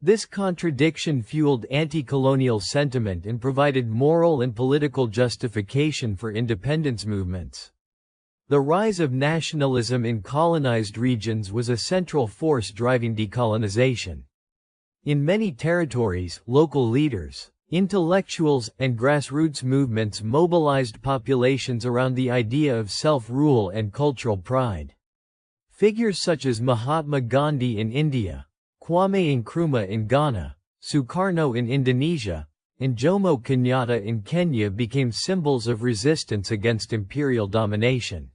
This contradiction fueled anti-colonial sentiment and provided moral and political justification for independence movements. The rise of nationalism in colonized regions was a central force driving decolonization. In many territories, local leaders, intellectuals, and grassroots movements mobilized populations around the idea of self-rule and cultural pride. Figures such as Mahatma Gandhi in India, Kwame Nkrumah in Ghana, Sukarno in Indonesia, and Jomo Kenyatta in Kenya became symbols of resistance against imperial domination.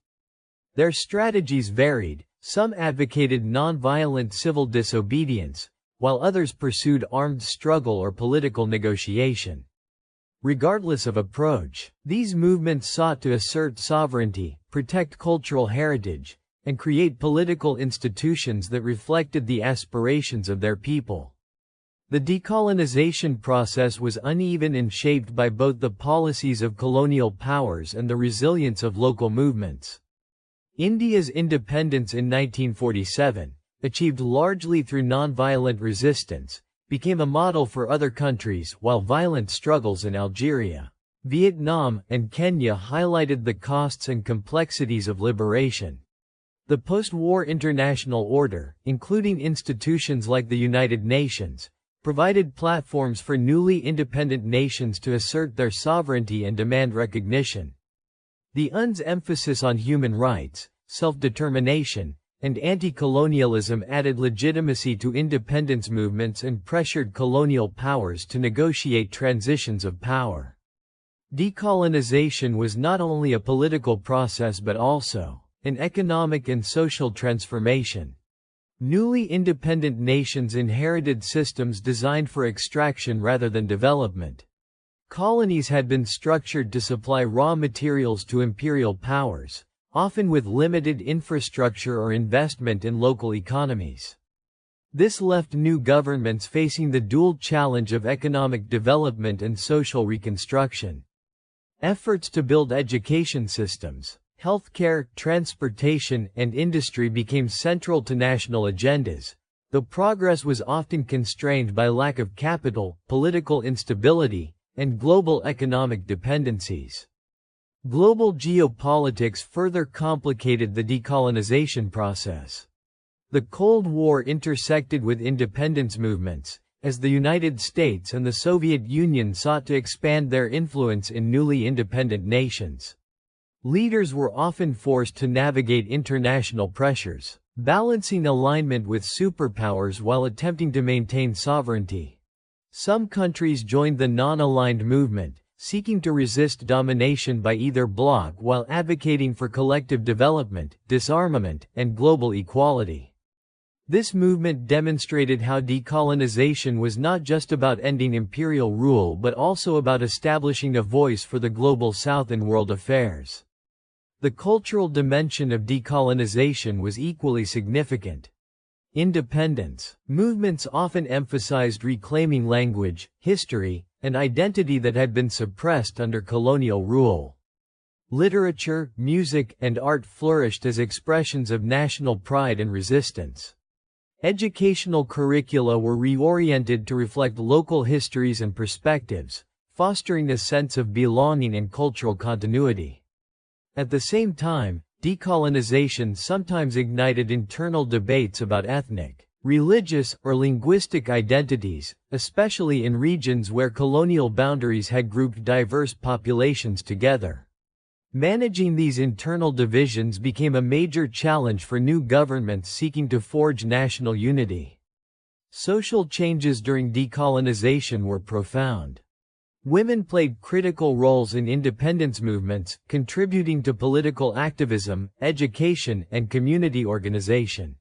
Their strategies varied. Some advocated nonviolent civil disobedience, while others pursued armed struggle or political negotiation. Regardless of approach, these movements sought to assert sovereignty, protect cultural heritage, and create political institutions that reflected the aspirations of their people. The decolonization process was uneven and shaped by both the policies of colonial powers and the resilience of local movements. India's independence in 1947, achieved largely through nonviolent resistance, became a model for other countries, while violent struggles in Algeria, Vietnam, and Kenya highlighted the costs and complexities of liberation. The post-war international order, including institutions like the United Nations, provided platforms for newly independent nations to assert their sovereignty and demand recognition. The UN's emphasis on human rights, self-determination, and anti-colonialism added legitimacy to independence movements and pressured colonial powers to negotiate transitions of power. Decolonization was not only a political process but also an economic and social transformation. Newly independent nations inherited systems designed for extraction rather than development. Colonies had been structured to supply raw materials to imperial powers, often with limited infrastructure or investment in local economies. This left new governments facing the dual challenge of economic development and social reconstruction. Efforts to build education systems, healthcare, transportation, and industry became central to national agendas, though progress was often constrained by lack of capital, political instability, and global economic dependencies. Global geopolitics further complicated the decolonization process. The Cold War intersected with independence movements, as the United States and the Soviet Union sought to expand their influence in newly independent nations. Leaders were often forced to navigate international pressures, balancing alignment with superpowers while attempting to maintain sovereignty. Some countries joined the non-aligned movement, seeking to resist domination by either bloc while advocating for collective development, disarmament, and global equality. This movement demonstrated how decolonization was not just about ending imperial rule but also about establishing a voice for the global South in world affairs. The cultural dimension of decolonization was equally significant. Independence movements often emphasized reclaiming language, history, and identity that had been suppressed under colonial rule. Literature, music, and art flourished as expressions of national pride and resistance. Educational curricula were reoriented to reflect local histories and perspectives, fostering a sense of belonging and cultural continuity. At the same time, decolonization sometimes ignited internal debates about ethnic, religious, or linguistic identities, especially in regions where colonial boundaries had grouped diverse populations together. Managing these internal divisions became a major challenge for new governments seeking to forge national unity. Social changes during decolonization were profound. Women played critical roles in independence movements, contributing to political activism, education, and community organization.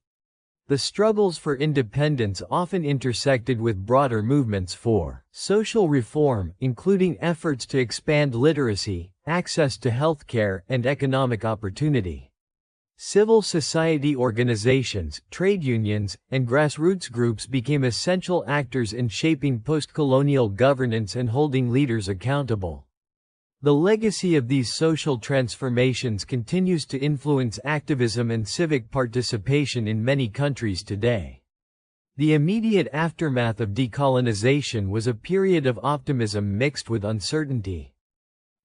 The struggles for independence often intersected with broader movements for social reform, including efforts to expand literacy, access to healthcare, and economic opportunity. Civil society organizations, trade unions, and grassroots groups became essential actors in shaping post-colonial governance and holding leaders accountable. The legacy of these social transformations continues to influence activism and civic participation in many countries today. The immediate aftermath of decolonization was a period of optimism mixed with uncertainty.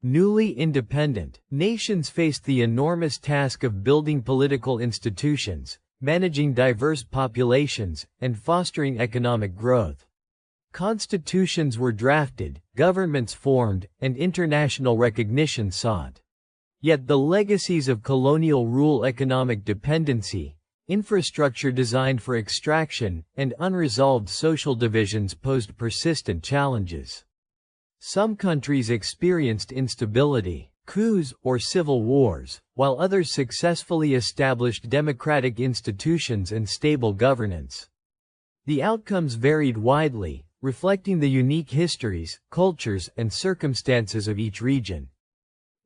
Newly independent nations faced the enormous task of building political institutions, managing diverse populations, and fostering economic growth. Constitutions were drafted, governments formed, and international recognition sought. Yet the legacies of colonial rule, economic dependency, infrastructure designed for extraction, and unresolved social divisions posed persistent challenges. Some countries experienced instability, coups, or civil wars, while others successfully established democratic institutions and stable governance. The outcomes varied widely, reflecting the unique histories, cultures, and circumstances of each region.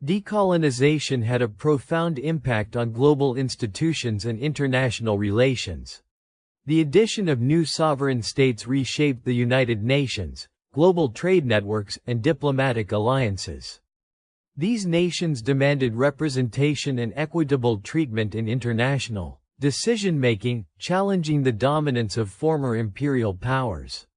Decolonization had a profound impact on global institutions and international relations. The addition of new sovereign states reshaped the United Nations, global trade networks, and diplomatic alliances. These nations demanded representation and equitable treatment in international decision-making, challenging the dominance of former imperial powers.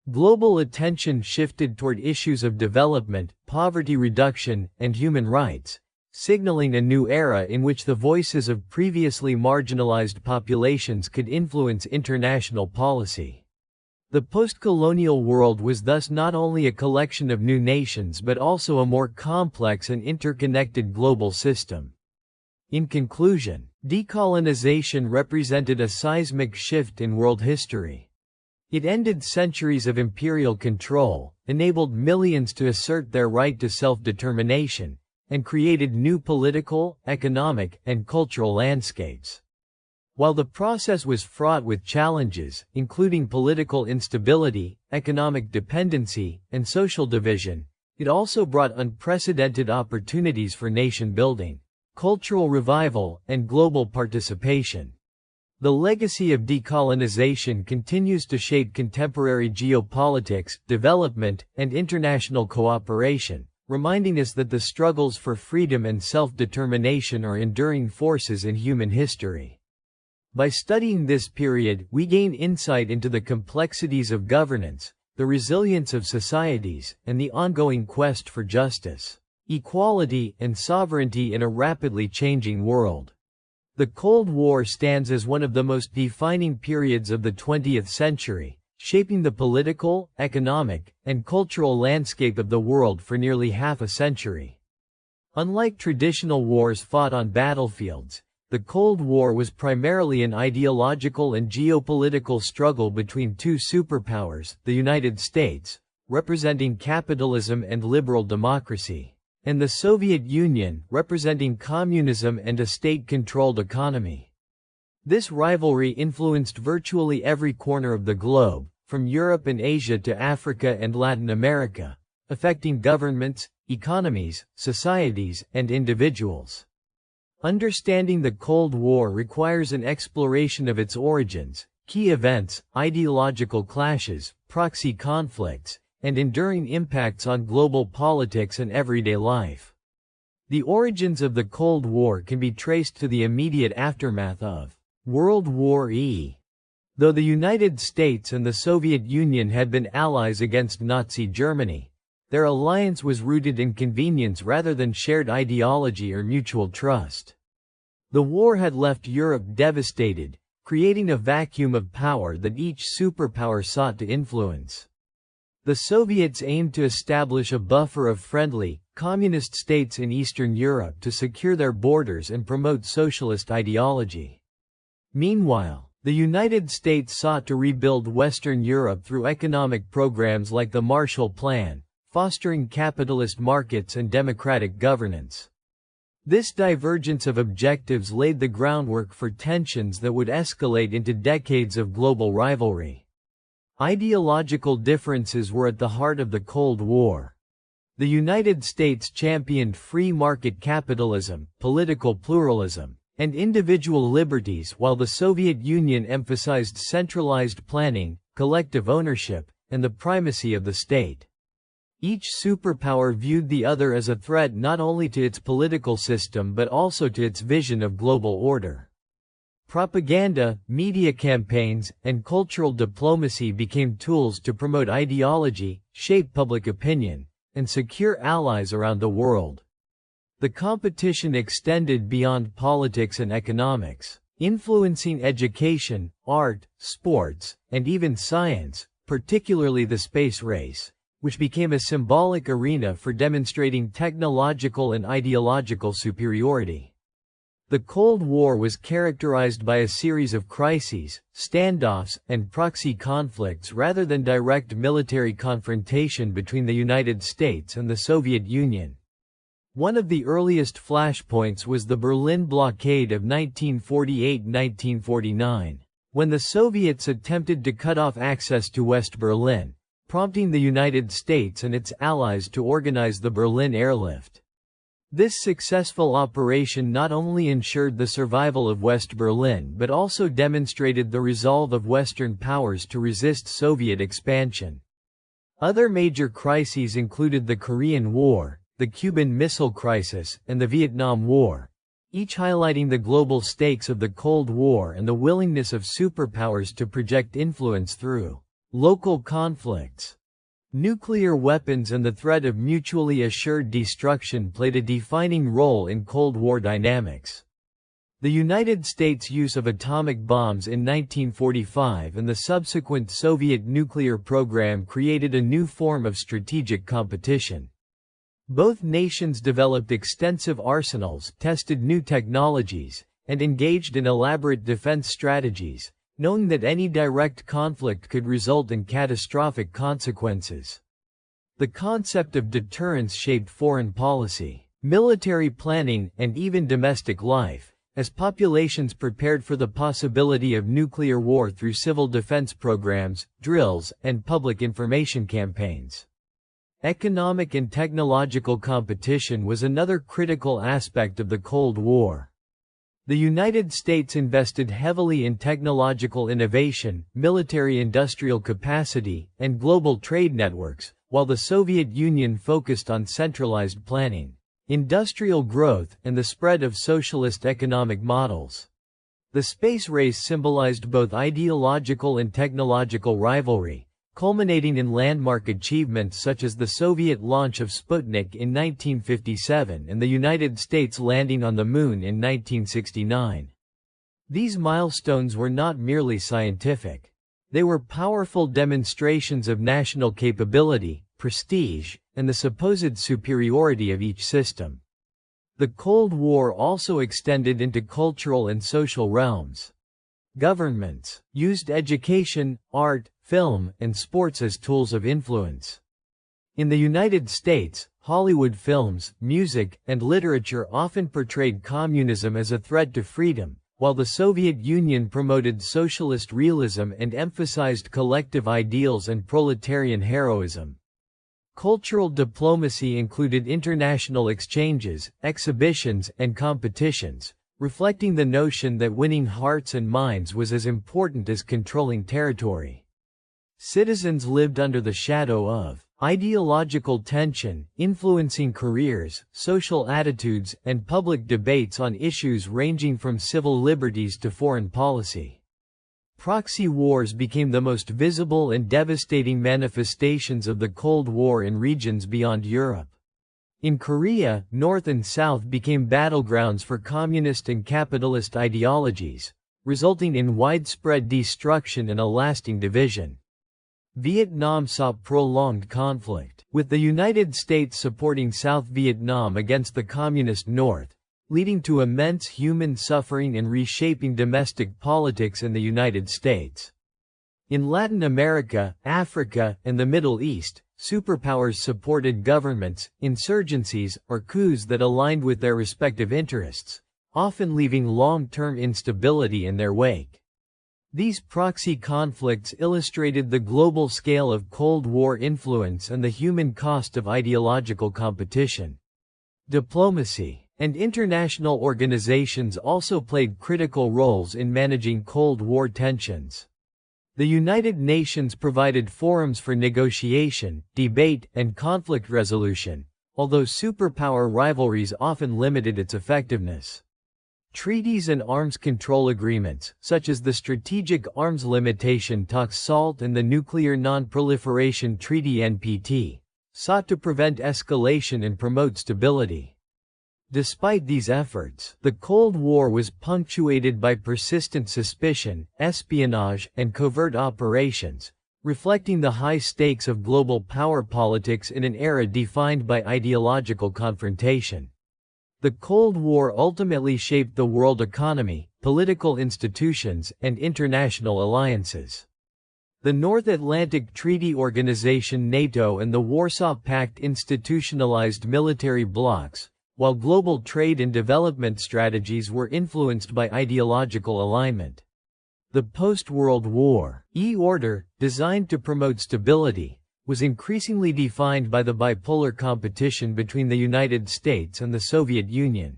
Global attention shifted toward issues of development, poverty reduction, and human rights, signaling a new era in which the voices of previously marginalized populations could influence international policy. The post-colonial world was thus not only a collection of new nations but also a more complex and interconnected global system. In conclusion, decolonization represented a seismic shift in world history. It ended centuries of imperial control, enabled millions to assert their right to self-determination, and created new political, economic, and cultural landscapes. While the process was fraught with challenges, including political instability, economic dependency, and social division, it also brought unprecedented opportunities for nation-building, cultural revival, and global participation. The legacy of decolonization continues to shape contemporary geopolitics, development, and international cooperation, reminding us that the struggles for freedom and self-determination are enduring forces in human history. By studying this period, we gain insight into the complexities of governance, the resilience of societies, and the ongoing quest for justice, equality, and sovereignty in a rapidly changing world. The Cold War stands as one of the most defining periods of the 20th century, shaping the political, economic, and cultural landscape of the world for nearly half a century. Unlike traditional wars fought on battlefields, the Cold War was primarily an ideological and geopolitical struggle between two superpowers, the United States, representing capitalism and liberal democracy, and the Soviet Union, representing communism and a state-controlled economy. This rivalry influenced virtually every corner of the globe, from Europe and Asia to Africa and Latin America, affecting governments, economies, societies, and individuals. Understanding the Cold War requires an exploration of its origins, key events, ideological clashes, proxy conflicts, and enduring impacts on global politics and everyday life. The origins of the Cold War can be traced to the immediate aftermath of World War I. Though the United States and the Soviet Union had been allies against Nazi Germany, their alliance was rooted in convenience rather than shared ideology or mutual trust. The war had left Europe devastated, creating a vacuum of power that each superpower sought to influence. The Soviets aimed to establish a buffer of friendly, communist states in Eastern Europe to secure their borders and promote socialist ideology. Meanwhile, the United States sought to rebuild Western Europe through economic programs like the Marshall Plan, fostering capitalist markets and democratic governance. This divergence of objectives laid the groundwork for tensions that would escalate into decades of global rivalry. Ideological differences were at the heart of the Cold War. The United States championed free market capitalism, political pluralism, and individual liberties, while the Soviet Union emphasized centralized planning, collective ownership, and the primacy of the state. Each superpower viewed the other as a threat not only to its political system but also to its vision of global order. Propaganda, media campaigns, and cultural diplomacy became tools to promote ideology, shape public opinion, and secure allies around the world. The competition extended beyond politics and economics, influencing education, art, sports, and even science, particularly the space race, which became a symbolic arena for demonstrating technological and ideological superiority. The Cold War was characterized by a series of crises, standoffs, and proxy conflicts rather than direct military confrontation between the United States and the Soviet Union. One of the earliest flashpoints was the Berlin blockade of 1948–1949, when the Soviets attempted to cut off access to West Berlin, prompting the United States and its allies to organize the Berlin Airlift. This successful operation not only ensured the survival of West Berlin but also demonstrated the resolve of Western powers to resist Soviet expansion. Other major crises included the Korean War, the Cuban Missile Crisis, and the Vietnam War, each highlighting the global stakes of the Cold War and the willingness of superpowers to project influence through local conflicts. Nuclear weapons and the threat of mutually assured destruction played a defining role in Cold War dynamics. The United States' use of atomic bombs in 1945 and the subsequent Soviet nuclear program created a new form of strategic competition. Both nations developed extensive arsenals, tested new technologies, and engaged in elaborate defense strategies, knowing that any direct conflict could result in catastrophic consequences. The concept of deterrence shaped foreign policy, military planning, and even domestic life, as populations prepared for the possibility of nuclear war through civil defense programs, drills, and public information campaigns. Economic and technological competition was another critical aspect of the Cold War. The United States invested heavily in technological innovation, military-industrial capacity, and global trade networks, while the Soviet Union focused on centralized planning, industrial growth, and the spread of socialist economic models. The space race symbolized both ideological and technological rivalry, culminating in landmark achievements such as the Soviet launch of Sputnik in 1957 and the United States landing on the Moon in 1969. These milestones were not merely scientific. They were powerful demonstrations of national capability, prestige, and the supposed superiority of each system. The Cold War also extended into cultural and social realms. Governments used education, art, film, and sports as tools of influence. In the United States, Hollywood films, music, and literature often portrayed communism as a threat to freedom, while the Soviet Union promoted socialist realism and emphasized collective ideals and proletarian heroism. Cultural diplomacy included international exchanges, exhibitions, and competitions, reflecting the notion that winning hearts and minds was as important as controlling territory. Citizens lived under the shadow of ideological tension, influencing careers, social attitudes, and public debates on issues ranging from civil liberties to foreign policy. Proxy wars became the most visible and devastating manifestations of the Cold War in regions beyond Europe. In Korea, North and South became battlegrounds for communist and capitalist ideologies, resulting in widespread destruction and a lasting division. Vietnam saw prolonged conflict, with the United States supporting South Vietnam against the Communist North, leading to immense human suffering and reshaping domestic politics in the United States. In Latin America, Africa, and the Middle East, superpowers supported governments, insurgencies, or coups that aligned with their respective interests, often leaving long-term instability in their wake. These proxy conflicts illustrated the global scale of Cold War influence and the human cost of ideological competition. Diplomacy and international organizations also played critical roles in managing Cold War tensions. The United Nations provided forums for negotiation, debate, and conflict resolution, although superpower rivalries often limited its effectiveness. Treaties and arms control agreements, such as the Strategic Arms Limitation Talks SALT and the Nuclear Non-Proliferation Treaty (NPT), sought to prevent escalation and promote stability. Despite these efforts, the Cold War was punctuated by persistent suspicion, espionage, and covert operations, reflecting the high stakes of global power politics in an era defined by ideological confrontation. The Cold War ultimately shaped the world economy, political institutions, and international alliances. The North Atlantic Treaty Organization (NATO) and the Warsaw Pact institutionalized military blocs, while global trade and development strategies were influenced by ideological alignment. The post-World War order, designed to promote stability, was increasingly defined by the bipolar competition between the United States and the Soviet Union.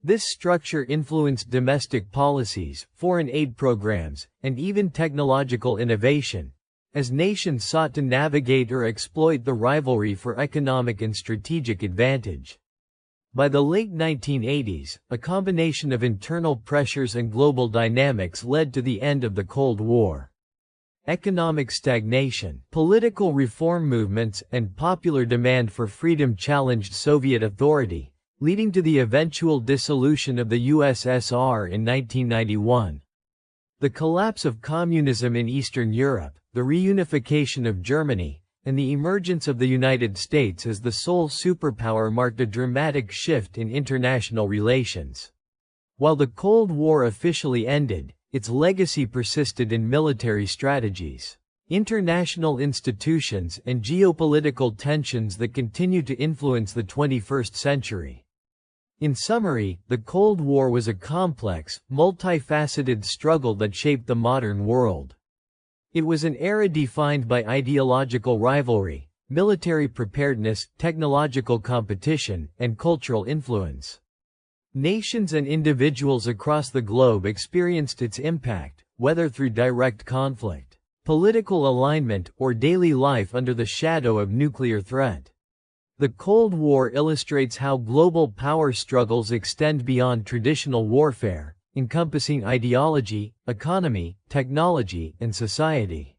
This structure influenced domestic policies, foreign aid programs, and even technological innovation, as nations sought to navigate or exploit the rivalry for economic and strategic advantage. By the late 1980s, a combination of internal pressures and global dynamics led to the end of the Cold War. Economic stagnation, political reform movements, and popular demand for freedom challenged Soviet authority, leading to the eventual dissolution of the USSR in 1991. The collapse of communism in Eastern Europe, the reunification of Germany, and the emergence of the United States as the sole superpower marked a dramatic shift in international relations. While the Cold War officially ended, its legacy persisted in military strategies, international institutions, and geopolitical tensions that continue to influence the 21st century. In summary, the Cold War was a complex, multifaceted struggle that shaped the modern world. It was an era defined by ideological rivalry, military preparedness, technological competition, and cultural influence. Nations and individuals across the globe experienced its impact, whether through direct conflict, political alignment, or daily life under the shadow of nuclear threat. The Cold War illustrates how global power struggles extend beyond traditional warfare, encompassing ideology, economy, technology, and society.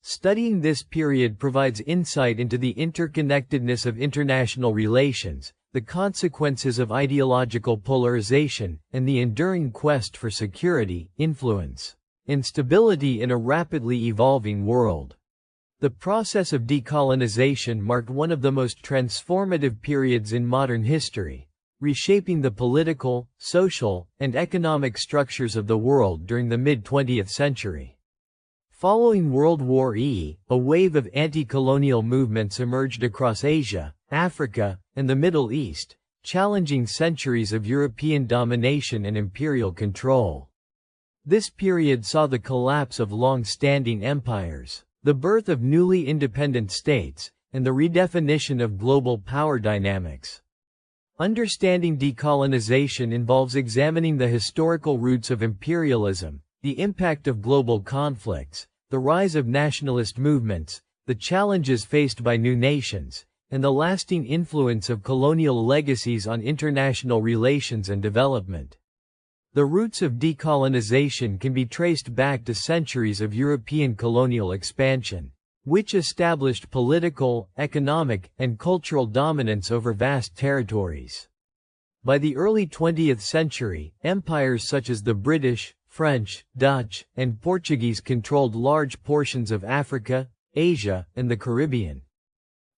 Studying this period provides insight into the interconnectedness of international relations, the consequences of ideological polarization, and the enduring quest for security, influence, and stability in a rapidly evolving world. The process of decolonization marked one of the most transformative periods in modern history, reshaping the political, social, and economic structures of the world during the mid-20th century. Following World War I, a wave of anti-colonial movements emerged across Asia, Africa, and the Middle East, challenging centuries of European domination and imperial control. This period saw the collapse of long-standing empires, the birth of newly independent states, and the redefinition of global power dynamics. Understanding decolonization involves examining the historical roots of imperialism, the impact of global conflicts, the rise of nationalist movements, the challenges faced by new nations, and the lasting influence of colonial legacies on international relations and development. The roots of decolonization can be traced back to centuries of European colonial expansion, which established political, economic, and cultural dominance over vast territories. By the early 20th century, empires such as the British, French, Dutch, and Portuguese controlled large portions of Africa, Asia, and the Caribbean.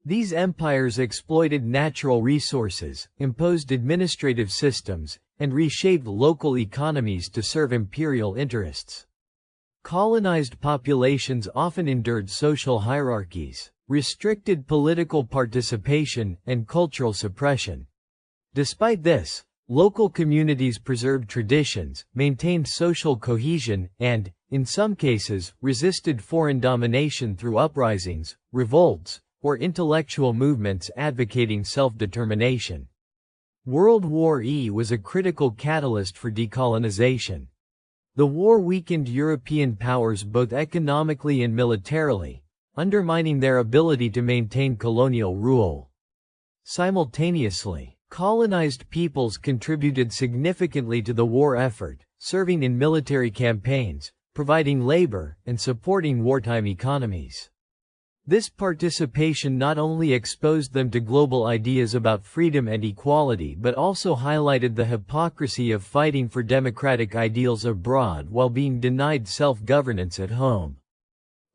These empires exploited natural resources, imposed administrative systems, and reshaped local economies to serve imperial interests. Colonized populations often endured social hierarchies, restricted political participation, and cultural suppression. Despite this, local communities preserved traditions, maintained social cohesion, and, in some cases, resisted foreign domination through uprisings, revolts, or intellectual movements advocating self-determination. World War I was a critical catalyst for decolonization. The war weakened European powers both economically and militarily, undermining their ability to maintain colonial rule. Simultaneously, colonized peoples contributed significantly to the war effort, serving in military campaigns, providing labor, and supporting wartime economies. This participation not only exposed them to global ideas about freedom and equality but also highlighted the hypocrisy of fighting for democratic ideals abroad while being denied self-governance at home.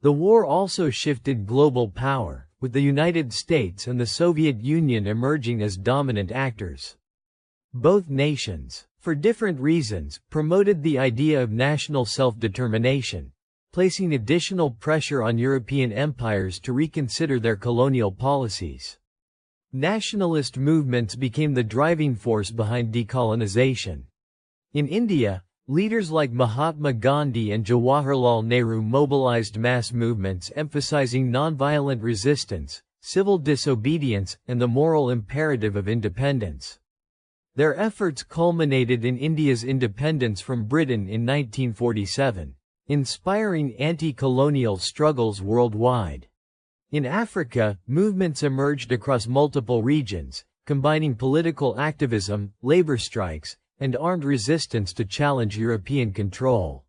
The war also shifted global power, with the United States and the Soviet Union emerging as dominant actors. Both nations, for different reasons, promoted the idea of national self-determination, placing additional pressure on European empires to reconsider their colonial policies. Nationalist movements became the driving force behind decolonization. In India, leaders like Mahatma Gandhi and Jawaharlal Nehru mobilized mass movements emphasizing nonviolent resistance, civil disobedience, and the moral imperative of independence. Their efforts culminated in India's independence from Britain in 1947. Inspiring anti-colonial struggles worldwide. In Africa, movements emerged across multiple regions, combining political activism, labor strikes, and armed resistance to challenge European control.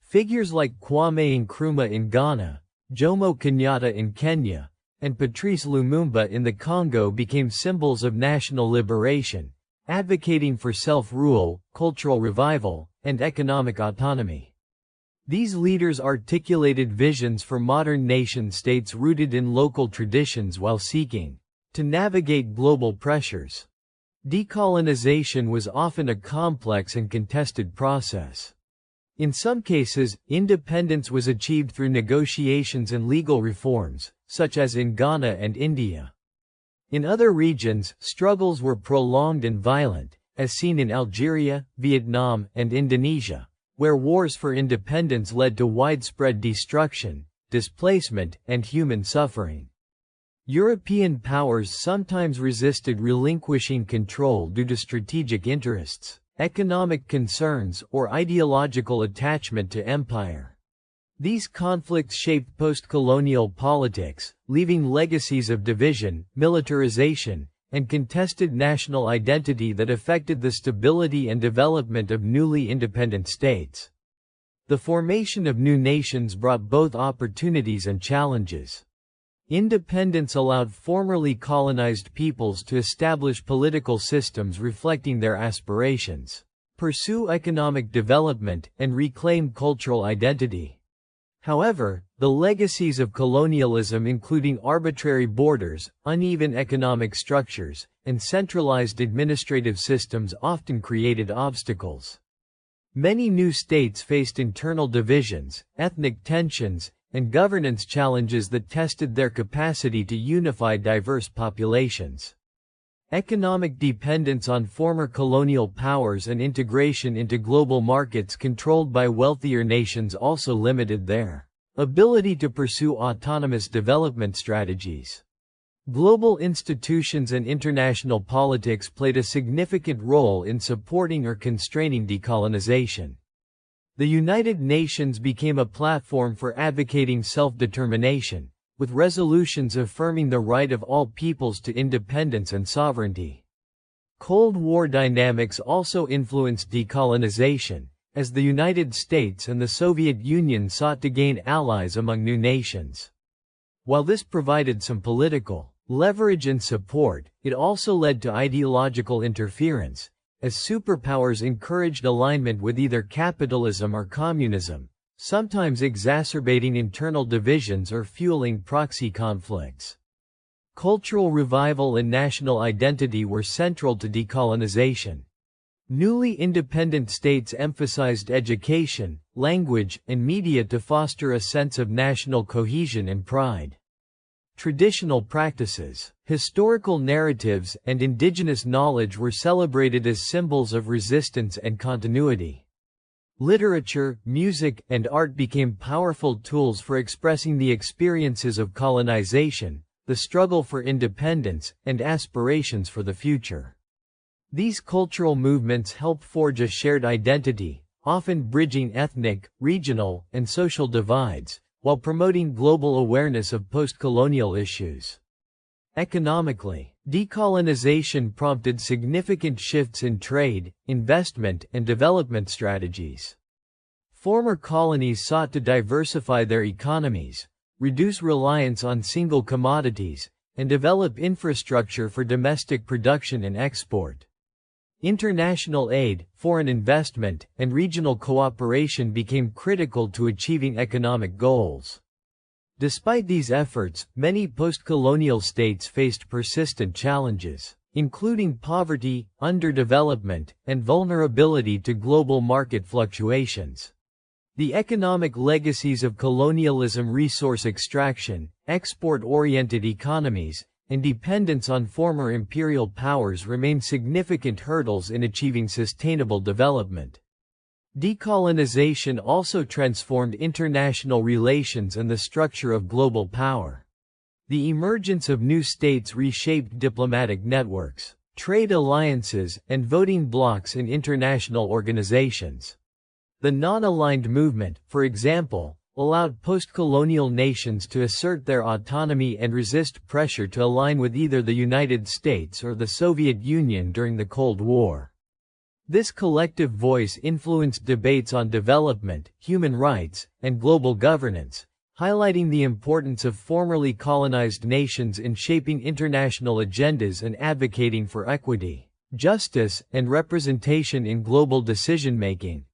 Figures like Kwame Nkrumah in Ghana, Jomo Kenyatta in Kenya, and Patrice Lumumba in the Congo became symbols of national liberation, advocating for self-rule, cultural revival, and economic autonomy. These leaders articulated visions for modern nation-states rooted in local traditions while seeking to navigate global pressures. Decolonization was often a complex and contested process. In some cases, independence was achieved through negotiations and legal reforms, such as in Ghana and India. In other regions, struggles were prolonged and violent, as seen in Algeria, Vietnam, and Indonesia, where wars for independence led to widespread destruction, displacement, and human suffering. European powers sometimes resisted relinquishing control due to strategic interests, economic concerns, or ideological attachment to empire. These conflicts shaped post-colonial politics, leaving legacies of division, militarization, and contested national identity that affected the stability and development of newly independent states. The formation of new nations brought both opportunities and challenges. Independence allowed formerly colonized peoples to establish political systems reflecting their aspirations, pursue economic development, and reclaim cultural identity. However, the legacies of colonialism, including arbitrary borders, uneven economic structures, and centralized administrative systems, often created obstacles. Many new states faced internal divisions, ethnic tensions, and governance challenges that tested their capacity to unify diverse populations. Economic dependence on former colonial powers and integration into global markets controlled by wealthier nations also limited their ability to pursue autonomous development strategies. Global institutions and international politics played a significant role in supporting or constraining decolonization. The United Nations became a platform for advocating self-determination, with resolutions affirming the right of all peoples to independence and sovereignty. Cold War dynamics also influenced decolonization, as the United States and the Soviet Union sought to gain allies among new nations. While this provided some political leverage and support, it also led to ideological interference, as superpowers encouraged alignment with either capitalism or communism, sometimes exacerbating internal divisions or fueling proxy conflicts. Cultural revival and national identity were central to decolonization. Newly independent states emphasized education, language, and media to foster a sense of national cohesion and pride. Traditional practices, historical narratives, and indigenous knowledge were celebrated as symbols of resistance and continuity. Literature, music, and art became powerful tools for expressing the experiences of colonization, the struggle for independence, and aspirations for the future. These cultural movements help forge a shared identity, often bridging ethnic, regional, and social divides, while promoting global awareness of post-colonial issues. Economically, decolonization prompted significant shifts in trade, investment, and development strategies. Former colonies sought to diversify their economies, reduce reliance on single commodities, and develop infrastructure for domestic production and export. International aid, foreign investment, and regional cooperation became critical to achieving economic goals. Despite these efforts, many post-colonial states faced persistent challenges, including poverty, underdevelopment, and vulnerability to global market fluctuations. The economic legacies of colonialism, resource extraction, export-oriented economies, and dependence on former imperial powers remain significant hurdles in achieving sustainable development. Decolonization also transformed international relations and the structure of global power. The emergence of new states reshaped diplomatic networks, trade alliances, and voting blocs in international organizations. The non-aligned movement, for example, allowed post-colonial nations to assert their autonomy and resist pressure to align with either the United States or the Soviet Union during the Cold War. This collective voice influenced debates on development, human rights, and global governance, highlighting the importance of formerly colonized nations in shaping international agendas and advocating for equity, justice, and representation in global decision-making.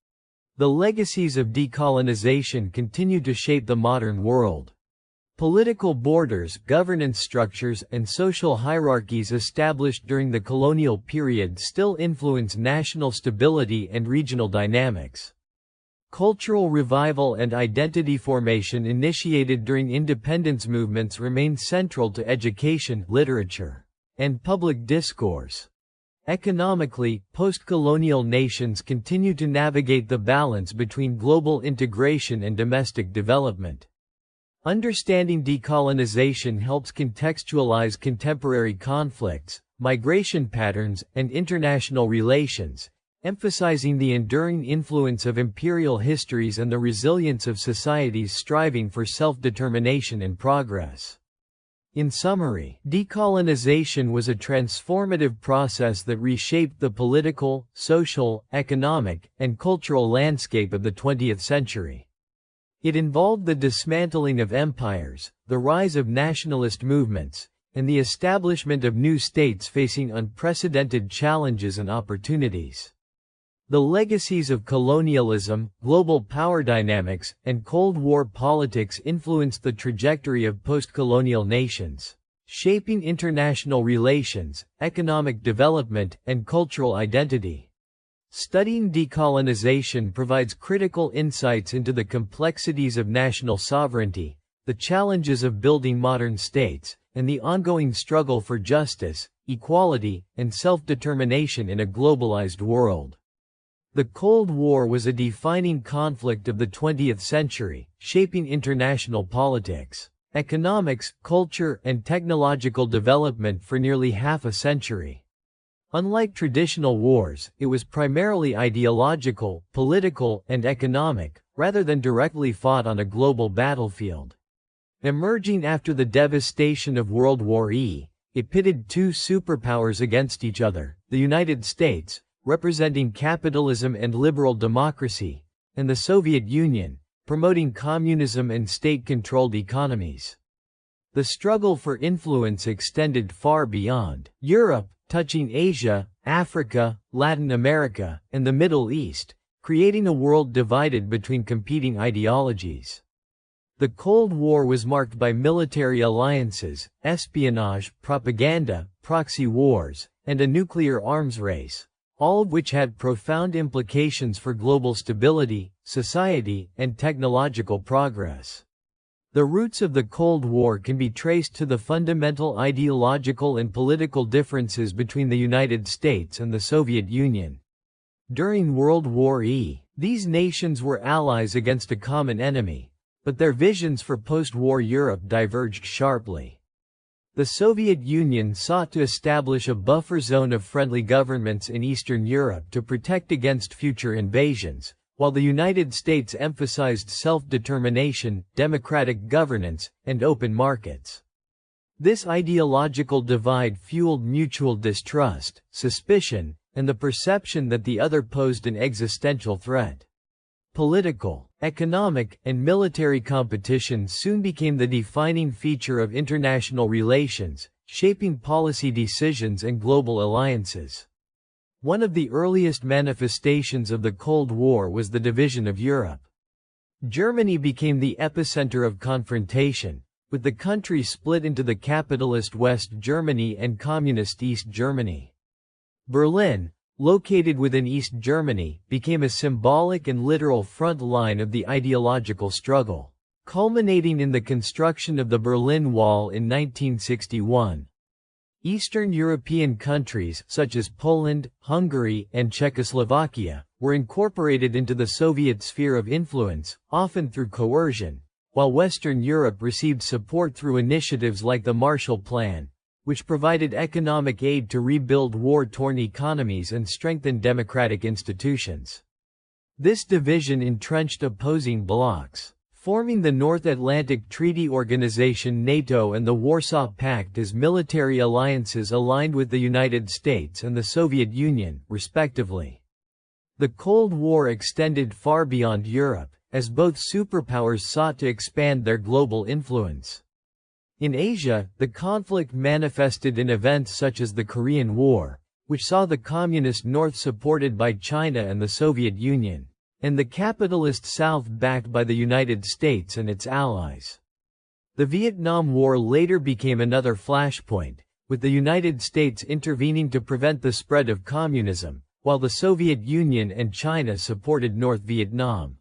The legacies of decolonization continue to shape the modern world. Political borders, governance structures, and social hierarchies established during the colonial period still influence national stability and regional dynamics. Cultural revival and identity formation initiated during independence movements remain central to education, literature, and public discourse. Economically, post-colonial nations continue to navigate the balance between global integration and domestic development. Understanding decolonization helps contextualize contemporary conflicts, migration patterns, and international relations, emphasizing the enduring influence of imperial histories and the resilience of societies striving for self-determination and progress. In summary, decolonization was a transformative process that reshaped the political, social, economic, and cultural landscape of the 20th century. It involved the dismantling of empires, the rise of nationalist movements, and the establishment of new states facing unprecedented challenges and opportunities. The legacies of colonialism, global power dynamics, and Cold War politics influenced the trajectory of post-colonial nations, shaping international relations, economic development, and cultural identity. Studying decolonization provides critical insights into the complexities of national sovereignty, the challenges of building modern states, and the ongoing struggle for justice, equality, and self-determination in a globalized world. The Cold War was a defining conflict of the 20th century, shaping international politics, economics, culture, and technological development for nearly half a century. Unlike traditional wars, it was primarily ideological, political, and economic, rather than directly fought on a global battlefield. Emerging after the devastation of World War I, it pitted two superpowers against each other, the United States, representing capitalism and liberal democracy, and the Soviet Union, promoting communism and state-controlled economies. The struggle for influence extended far beyond Europe, touching Asia, Africa, Latin America, and the Middle East, creating a world divided between competing ideologies. The Cold War was marked by military alliances, espionage, propaganda, proxy wars, and a nuclear arms race, all of which had profound implications for global stability, society, and technological progress. The roots of the Cold War can be traced to the fundamental ideological and political differences between the United States and the Soviet Union. During World War I, these nations were allies against a common enemy, but their visions for post-war Europe diverged sharply. The Soviet Union sought to establish a buffer zone of friendly governments in Eastern Europe to protect against future invasions, while the United States emphasized self-determination, democratic governance, and open markets. This ideological divide fueled mutual distrust, suspicion, and the perception that the other posed an existential threat. Political, economic, and military competition soon became the defining feature of international relations, shaping policy decisions and global alliances. One of the earliest manifestations of the Cold War was the division of Europe. Germany became the epicenter of confrontation, with the country split into the capitalist West Germany and communist East Germany. Berlin, located within East Germany, became a symbolic and literal front line of the ideological struggle, culminating in the construction of the Berlin Wall in 1961. Eastern European countries, such as Poland, Hungary, and Czechoslovakia, were incorporated into the Soviet sphere of influence, often through coercion, while Western Europe received support through initiatives like the Marshall Plan, which provided economic aid to rebuild war-torn economies and strengthen democratic institutions. This division entrenched opposing blocs, forming the North Atlantic Treaty Organization NATO and the Warsaw Pact as military alliances aligned with the United States and the Soviet Union, respectively. The Cold War extended far beyond Europe, as both superpowers sought to expand their global influence. In Asia, the conflict manifested in events such as the Korean War, which saw the Communist North supported by China and the Soviet Union, and the capitalist South backed by the United States and its allies. The Vietnam War later became another flashpoint, with the United States intervening to prevent the spread of communism, while the Soviet Union and China supported North Vietnam.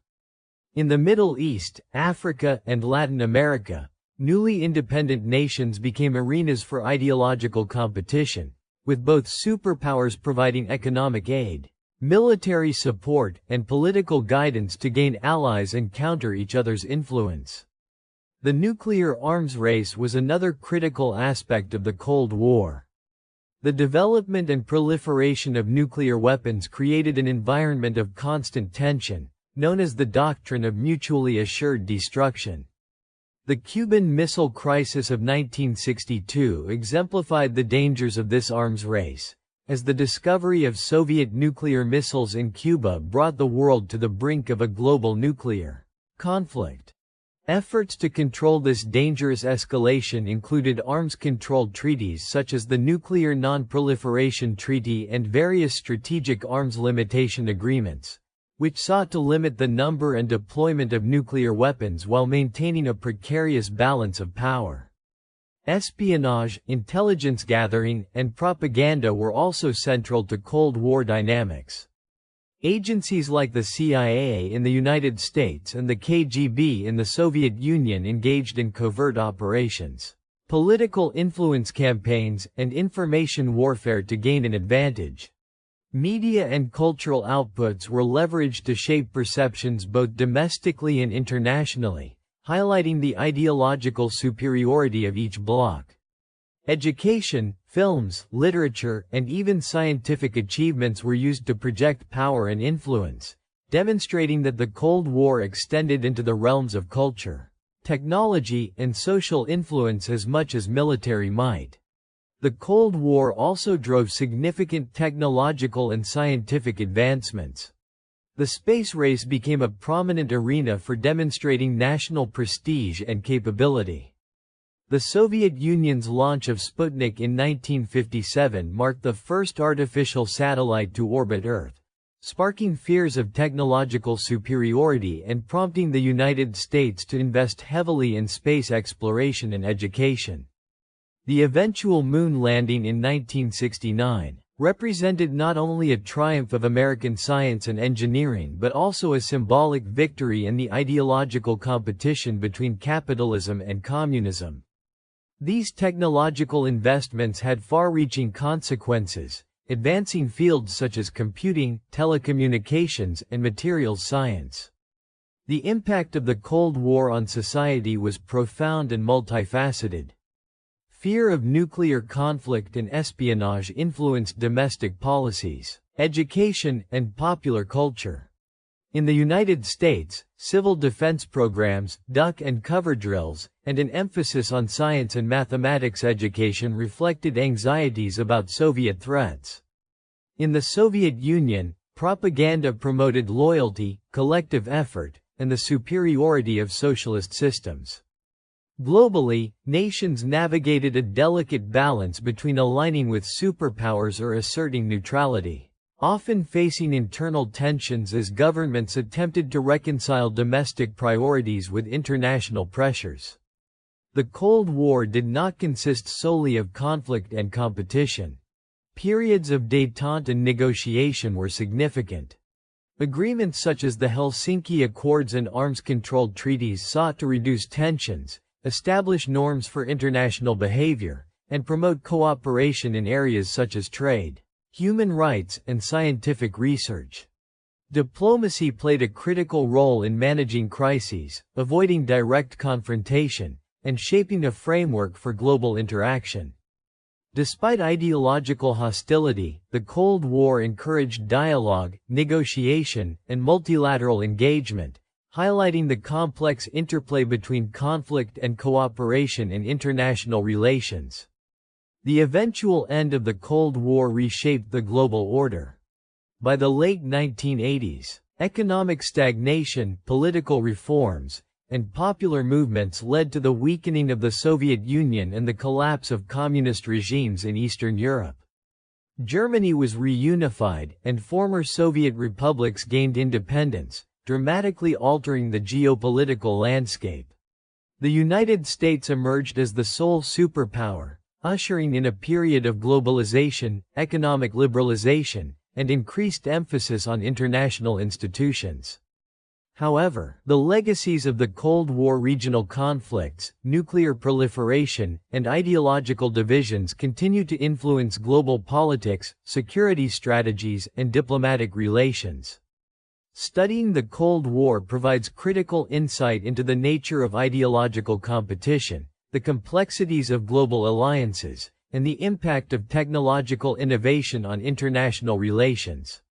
In the Middle East, Africa, and Latin America, newly independent nations became arenas for ideological competition, with both superpowers providing economic aid, military support, and political guidance to gain allies and counter each other's influence. The nuclear arms race was another critical aspect of the Cold War. The development and proliferation of nuclear weapons created an environment of constant tension, known as the doctrine of mutually assured destruction. The Cuban Missile Crisis of 1962 exemplified the dangers of this arms race, as the discovery of Soviet nuclear missiles in Cuba brought the world to the brink of a global nuclear conflict. Efforts to control this dangerous escalation included arms-controlled treaties such as the Nuclear Non-Proliferation Treaty and various strategic arms limitation agreements, which sought to limit the number and deployment of nuclear weapons while maintaining a precarious balance of power. Espionage, intelligence gathering, and propaganda were also central to Cold War dynamics. Agencies like the CIA in the United States and the KGB in the Soviet Union engaged in covert operations, political influence campaigns, and information warfare to gain an advantage. Media and cultural outputs were leveraged to shape perceptions both domestically and internationally, highlighting the ideological superiority of each bloc. Education, films, literature, and even scientific achievements were used to project power and influence, demonstrating that the Cold War extended into the realms of culture, technology, and social influence as much as military might. The Cold War also drove significant technological and scientific advancements. The space race became a prominent arena for demonstrating national prestige and capability. The Soviet Union's launch of Sputnik in 1957 marked the first artificial satellite to orbit Earth, sparking fears of technological superiority and prompting the United States to invest heavily in space exploration and education. The eventual moon landing in 1969 represented not only a triumph of American science and engineering but also a symbolic victory in the ideological competition between capitalism and communism. These technological investments had far-reaching consequences, advancing fields such as computing, telecommunications, and materials science. The impact of the Cold War on society was profound and multifaceted. Fear of nuclear conflict and espionage influenced domestic policies, education, and popular culture. In the United States, civil defense programs, duck and cover drills, and an emphasis on science and mathematics education reflected anxieties about Soviet threats. In the Soviet Union, propaganda promoted loyalty, collective effort, and the superiority of socialist systems. Globally, nations navigated a delicate balance between aligning with superpowers or asserting neutrality, often facing internal tensions as governments attempted to reconcile domestic priorities with international pressures. The Cold War did not consist solely of conflict and competition. Periods of détente and negotiation were significant. Agreements such as the Helsinki Accords and arms-control treaties sought to reduce tensions, establish norms for international behavior, and promote cooperation in areas such as trade, human rights, and scientific research. Diplomacy played a critical role in managing crises, avoiding direct confrontation, and shaping a framework for global interaction. Despite ideological hostility, the Cold War encouraged dialogue, negotiation, and multilateral engagement, highlighting the complex interplay between conflict and cooperation in international relations. The eventual end of the Cold War reshaped the global order. By the late 1980s, economic stagnation, political reforms, and popular movements led to the weakening of the Soviet Union and the collapse of communist regimes in Eastern Europe. Germany was reunified, and former Soviet republics gained independence, dramatically altering the geopolitical landscape. The United States emerged as the sole superpower, ushering in a period of globalization, economic liberalization, and increased emphasis on international institutions. However, the legacies of the Cold War regional conflicts, nuclear proliferation, and ideological divisions continue to influence global politics, security strategies, and diplomatic relations. Studying the Cold War provides critical insight into the nature of ideological competition, the complexities of global alliances, and the impact of technological innovation on international relations.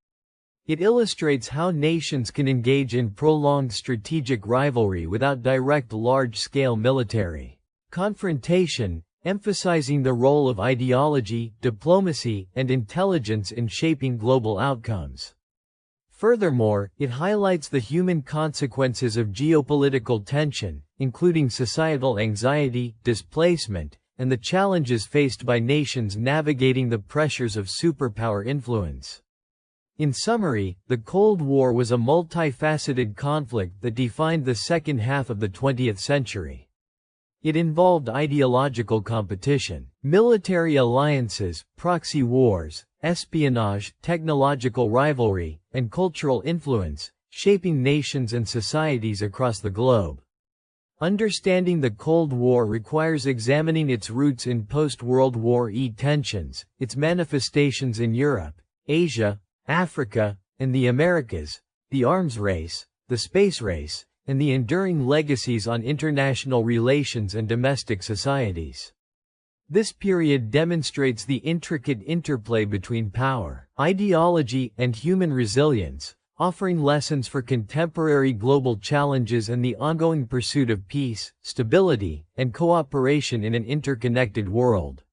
It illustrates how nations can engage in prolonged strategic rivalry without direct large-scale military confrontation, emphasizing the role of ideology, diplomacy, and intelligence in shaping global outcomes. Furthermore, it highlights the human consequences of geopolitical tension, including societal anxiety, displacement, and the challenges faced by nations navigating the pressures of superpower influence. In summary, the Cold War was a multifaceted conflict that defined the second half of the 20th century. It involved ideological competition, military alliances, proxy wars, espionage, technological rivalry, and cultural influence, shaping nations and societies across the globe. Understanding the Cold War requires examining its roots in post-World War II tensions, its manifestations in Europe, Asia, Africa, and the Americas, the arms race, the space race, and the enduring legacies on international relations and domestic societies. This period demonstrates the intricate interplay between power, ideology, and human resilience, offering lessons for contemporary global challenges and the ongoing pursuit of peace, stability, and cooperation in an interconnected world.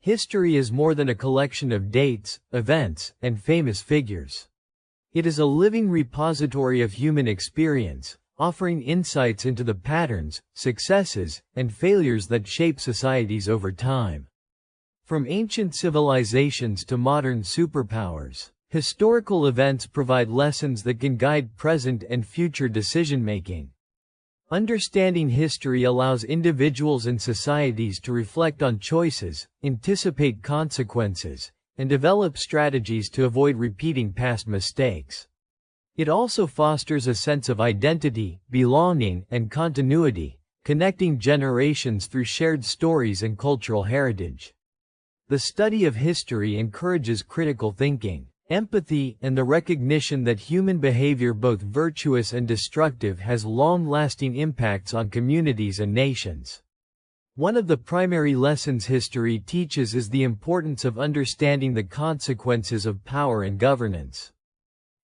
History is more than a collection of dates, events, and famous figures. It is a living repository of human experience, offering insights into the patterns, successes, and failures that shape societies over time. From ancient civilizations to modern superpowers, historical events provide lessons that can guide present and future decision-making. Understanding history allows individuals and societies to reflect on choices, anticipate consequences, and develop strategies to avoid repeating past mistakes. It also fosters a sense of identity, belonging, and continuity, connecting generations through shared stories and cultural heritage. The study of history encourages critical thinking, empathy, and the recognition that human behavior, both virtuous and destructive, has long-lasting impacts on communities and nations. One of the primary lessons history teaches is the importance of understanding the consequences of power and governance.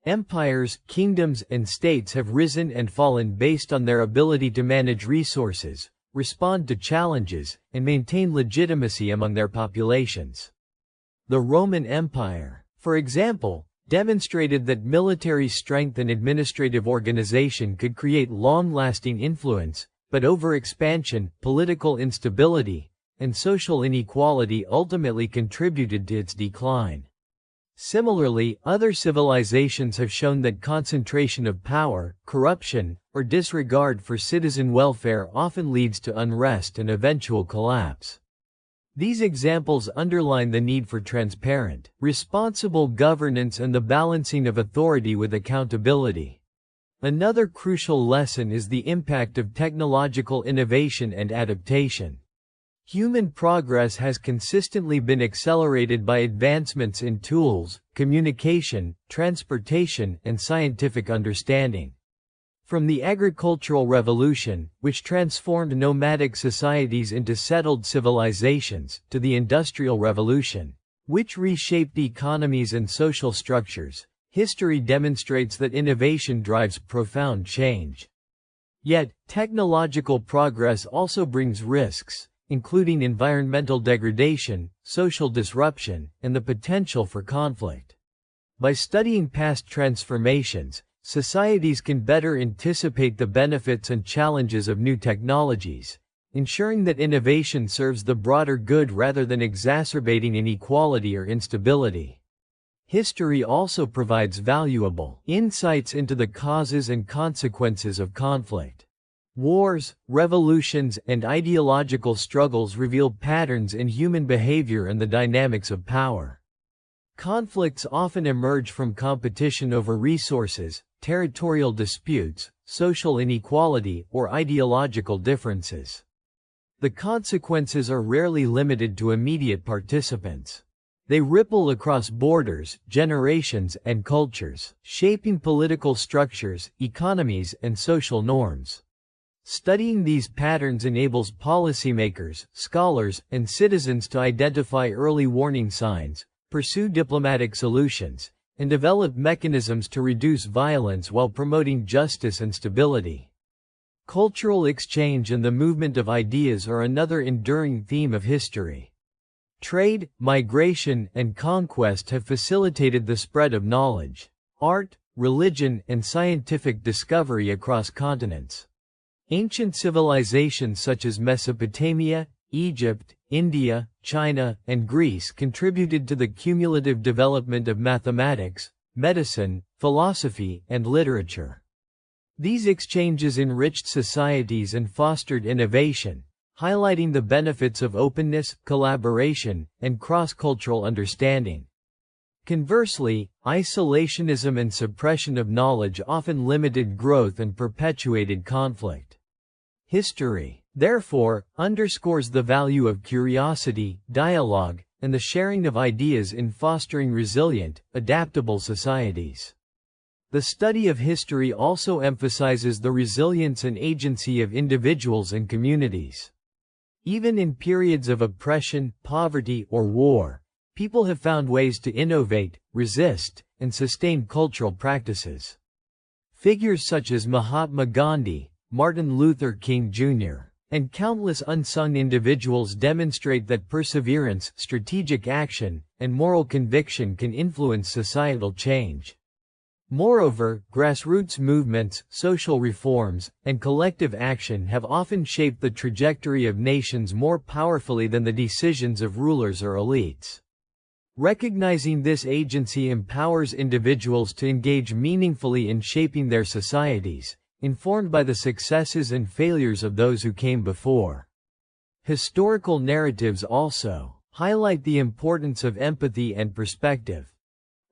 Empires, kingdoms, and states have risen and fallen based on their ability to manage resources, respond to challenges, and maintain legitimacy among their populations. The Roman Empire, for example, demonstrated that military strength and administrative organization could create long-lasting influence, but overexpansion, political instability, and social inequality ultimately contributed to its decline. Similarly, other civilizations have shown that concentration of power, corruption, or disregard for citizen welfare often leads to unrest and eventual collapse. These examples underline the need for transparent, responsible governance and the balancing of authority with accountability. Another crucial lesson is the impact of technological innovation and adaptation. Human progress has consistently been accelerated by advancements in tools, communication, transportation, and scientific understanding. From the agricultural revolution, which transformed nomadic societies into settled civilizations, to the industrial revolution, which reshaped economies and social structures, history demonstrates that innovation drives profound change. Yet, technological progress also brings risks, including environmental degradation, social disruption, and the potential for conflict. By studying past transformations, societies can better anticipate the benefits and challenges of new technologies, ensuring that innovation serves the broader good rather than exacerbating inequality or instability. History also provides valuable insights into the causes and consequences of conflict. Wars, revolutions, and ideological struggles reveal patterns in human behavior and the dynamics of power. Conflicts often emerge from competition over resources, territorial disputes, social inequality, or ideological differences. The consequences are rarely limited to immediate participants. They ripple across borders, generations, and cultures, shaping political structures, economies, and social norms. Studying these patterns enables policymakers, scholars, and citizens to identify early warning signs, pursue diplomatic solutions, and develop mechanisms to reduce violence while promoting justice and stability. Cultural exchange and the movement of ideas are another enduring theme of history. Trade, migration, and conquest have facilitated the spread of knowledge, art, religion, and scientific discovery across continents. Ancient civilizations such as Mesopotamia, Egypt, India, China, and Greece contributed to the cumulative development of mathematics, medicine, philosophy, and literature. These exchanges enriched societies and fostered innovation, highlighting the benefits of openness, collaboration, and cross-cultural understanding. Conversely, isolationism and suppression of knowledge often limited growth and perpetuated conflict. History, therefore, underscores the value of curiosity, dialogue, and the sharing of ideas in fostering resilient, adaptable societies. The study of history also emphasizes the resilience and agency of individuals and communities. Even in periods of oppression, poverty, or war, people have found ways to innovate, resist, and sustain cultural practices. Figures such as Mahatma Gandhi, Martin Luther King Jr., and countless unsung individuals demonstrate that perseverance, strategic action, and moral conviction can influence societal change. Moreover, grassroots movements, social reforms, and collective action have often shaped the trajectory of nations more powerfully than the decisions of rulers or elites. Recognizing this agency empowers individuals to engage meaningfully in shaping their societies, informed by the successes and failures of those who came before. Historical narratives also highlight the importance of empathy and perspective.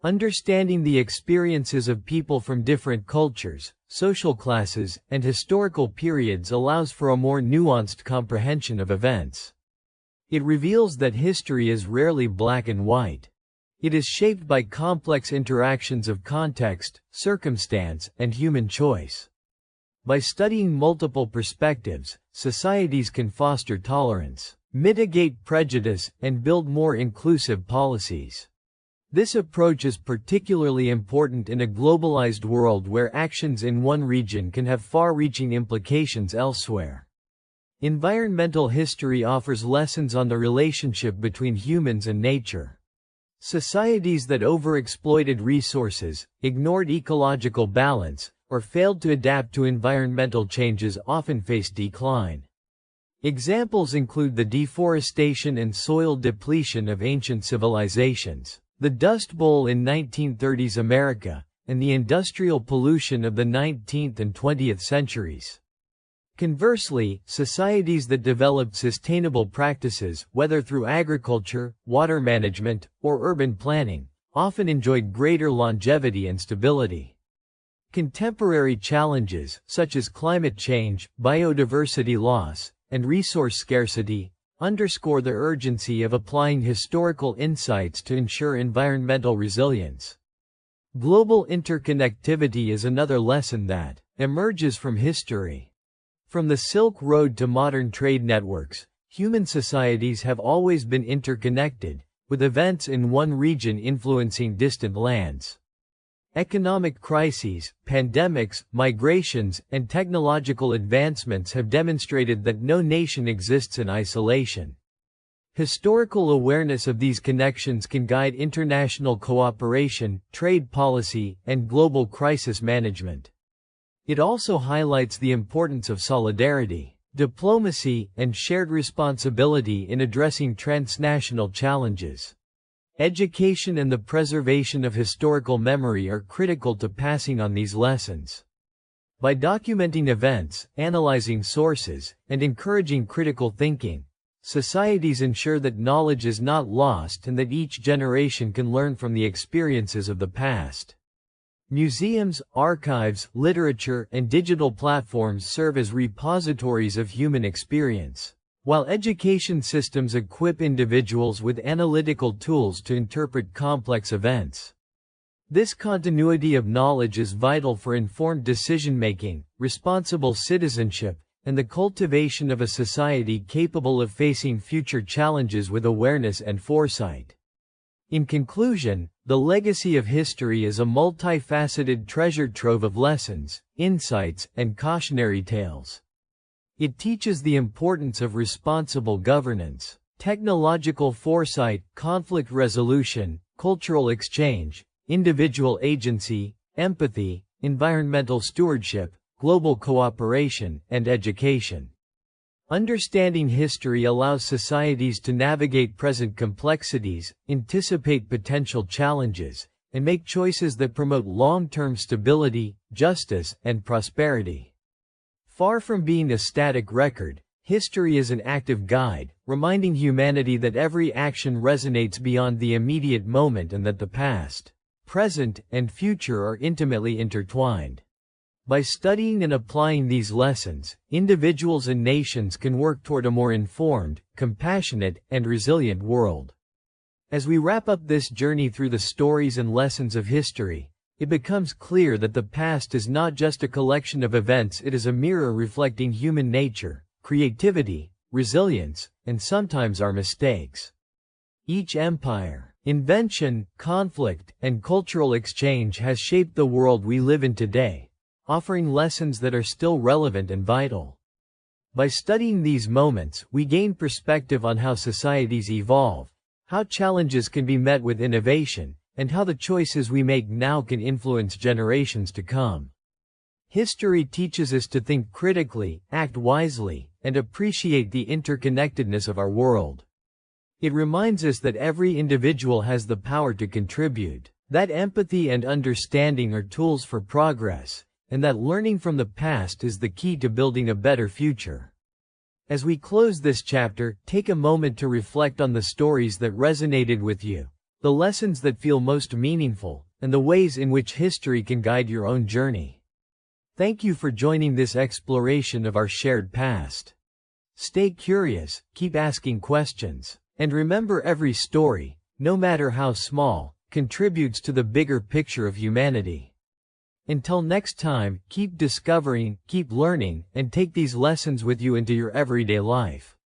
Understanding the experiences of people from different cultures, social classes, and historical periods allows for a more nuanced comprehension of events. It reveals that history is rarely black and white. It is shaped by complex interactions of context, circumstance, and human choice. By studying multiple perspectives, societies can foster tolerance, mitigate prejudice, and build more inclusive policies. This approach is particularly important in a globalized world where actions in one region can have far-reaching implications elsewhere. Environmental history offers lessons on the relationship between humans and nature. Societies that overexploited resources, ignored ecological balance, or failed to adapt to environmental changes often face decline. Examples include the deforestation and soil depletion of ancient civilizations, the Dust Bowl in 1930s America, and the industrial pollution of the 19th and 20th centuries. Conversely, societies that developed sustainable practices, whether through agriculture, water management, or urban planning, often enjoyed greater longevity and stability. Contemporary challenges, such as climate change, biodiversity loss, and resource scarcity, underscore the urgency of applying historical insights to ensure environmental resilience. Global interconnectivity is another lesson that emerges from history. From the Silk Road to modern trade networks, human societies have always been interconnected, with events in one region influencing distant lands. Economic crises, pandemics, migrations, and technological advancements have demonstrated that no nation exists in isolation. Historical awareness of these connections can guide international cooperation, trade policy, and global crisis management. It also highlights the importance of solidarity, diplomacy, and shared responsibility in addressing transnational challenges. Education and the preservation of historical memory are critical to passing on these lessons. By documenting events, analyzing sources, and encouraging critical thinking, societies ensure that knowledge is not lost and that each generation can learn from the experiences of the past. Museums, archives, literature, and digital platforms serve as repositories of human experience, while education systems equip individuals with analytical tools to interpret complex events. This continuity of knowledge is vital for informed decision-making, responsible citizenship, and the cultivation of a society capable of facing future challenges with awareness and foresight. In conclusion, the legacy of history is a multifaceted treasure trove of lessons, insights, and cautionary tales. It teaches the importance of responsible governance, technological foresight, conflict resolution, cultural exchange, individual agency, empathy, environmental stewardship, global cooperation, and education. Understanding history allows societies to navigate present complexities, anticipate potential challenges, and make choices that promote long-term stability, justice, and prosperity. Far from being a static record, History is an active guide, reminding humanity that every action resonates beyond the immediate moment and that the past, present, and future are intimately intertwined. By studying and applying these lessons, individuals and nations can work toward a more informed, compassionate, and resilient world. As we wrap up this journey through the stories and lessons of history, it becomes clear that the past is not just a collection of events, it is a mirror reflecting human nature, creativity, resilience, and sometimes our mistakes. Each empire, invention, conflict, and cultural exchange has shaped the world we live in today, offering lessons that are still relevant and vital. By studying these moments, we gain perspective on how societies evolve, how challenges can be met with innovation, and how the choices we make now can influence generations to come. History teaches us to think critically, act wisely, and appreciate the interconnectedness of our world. It reminds us that every individual has the power to contribute, that empathy and understanding are tools for progress, and that learning from the past is the key to building a better future. As we close this chapter, take a moment to reflect on the stories that resonated with you, the lessons that feel most meaningful, and the ways in which history can guide your own journey. Thank you for joining this exploration of our shared past. Stay curious, keep asking questions, and remember, every story, no matter how small, contributes to the bigger picture of humanity. Until next time, keep discovering, keep learning, and take these lessons with you into your everyday life.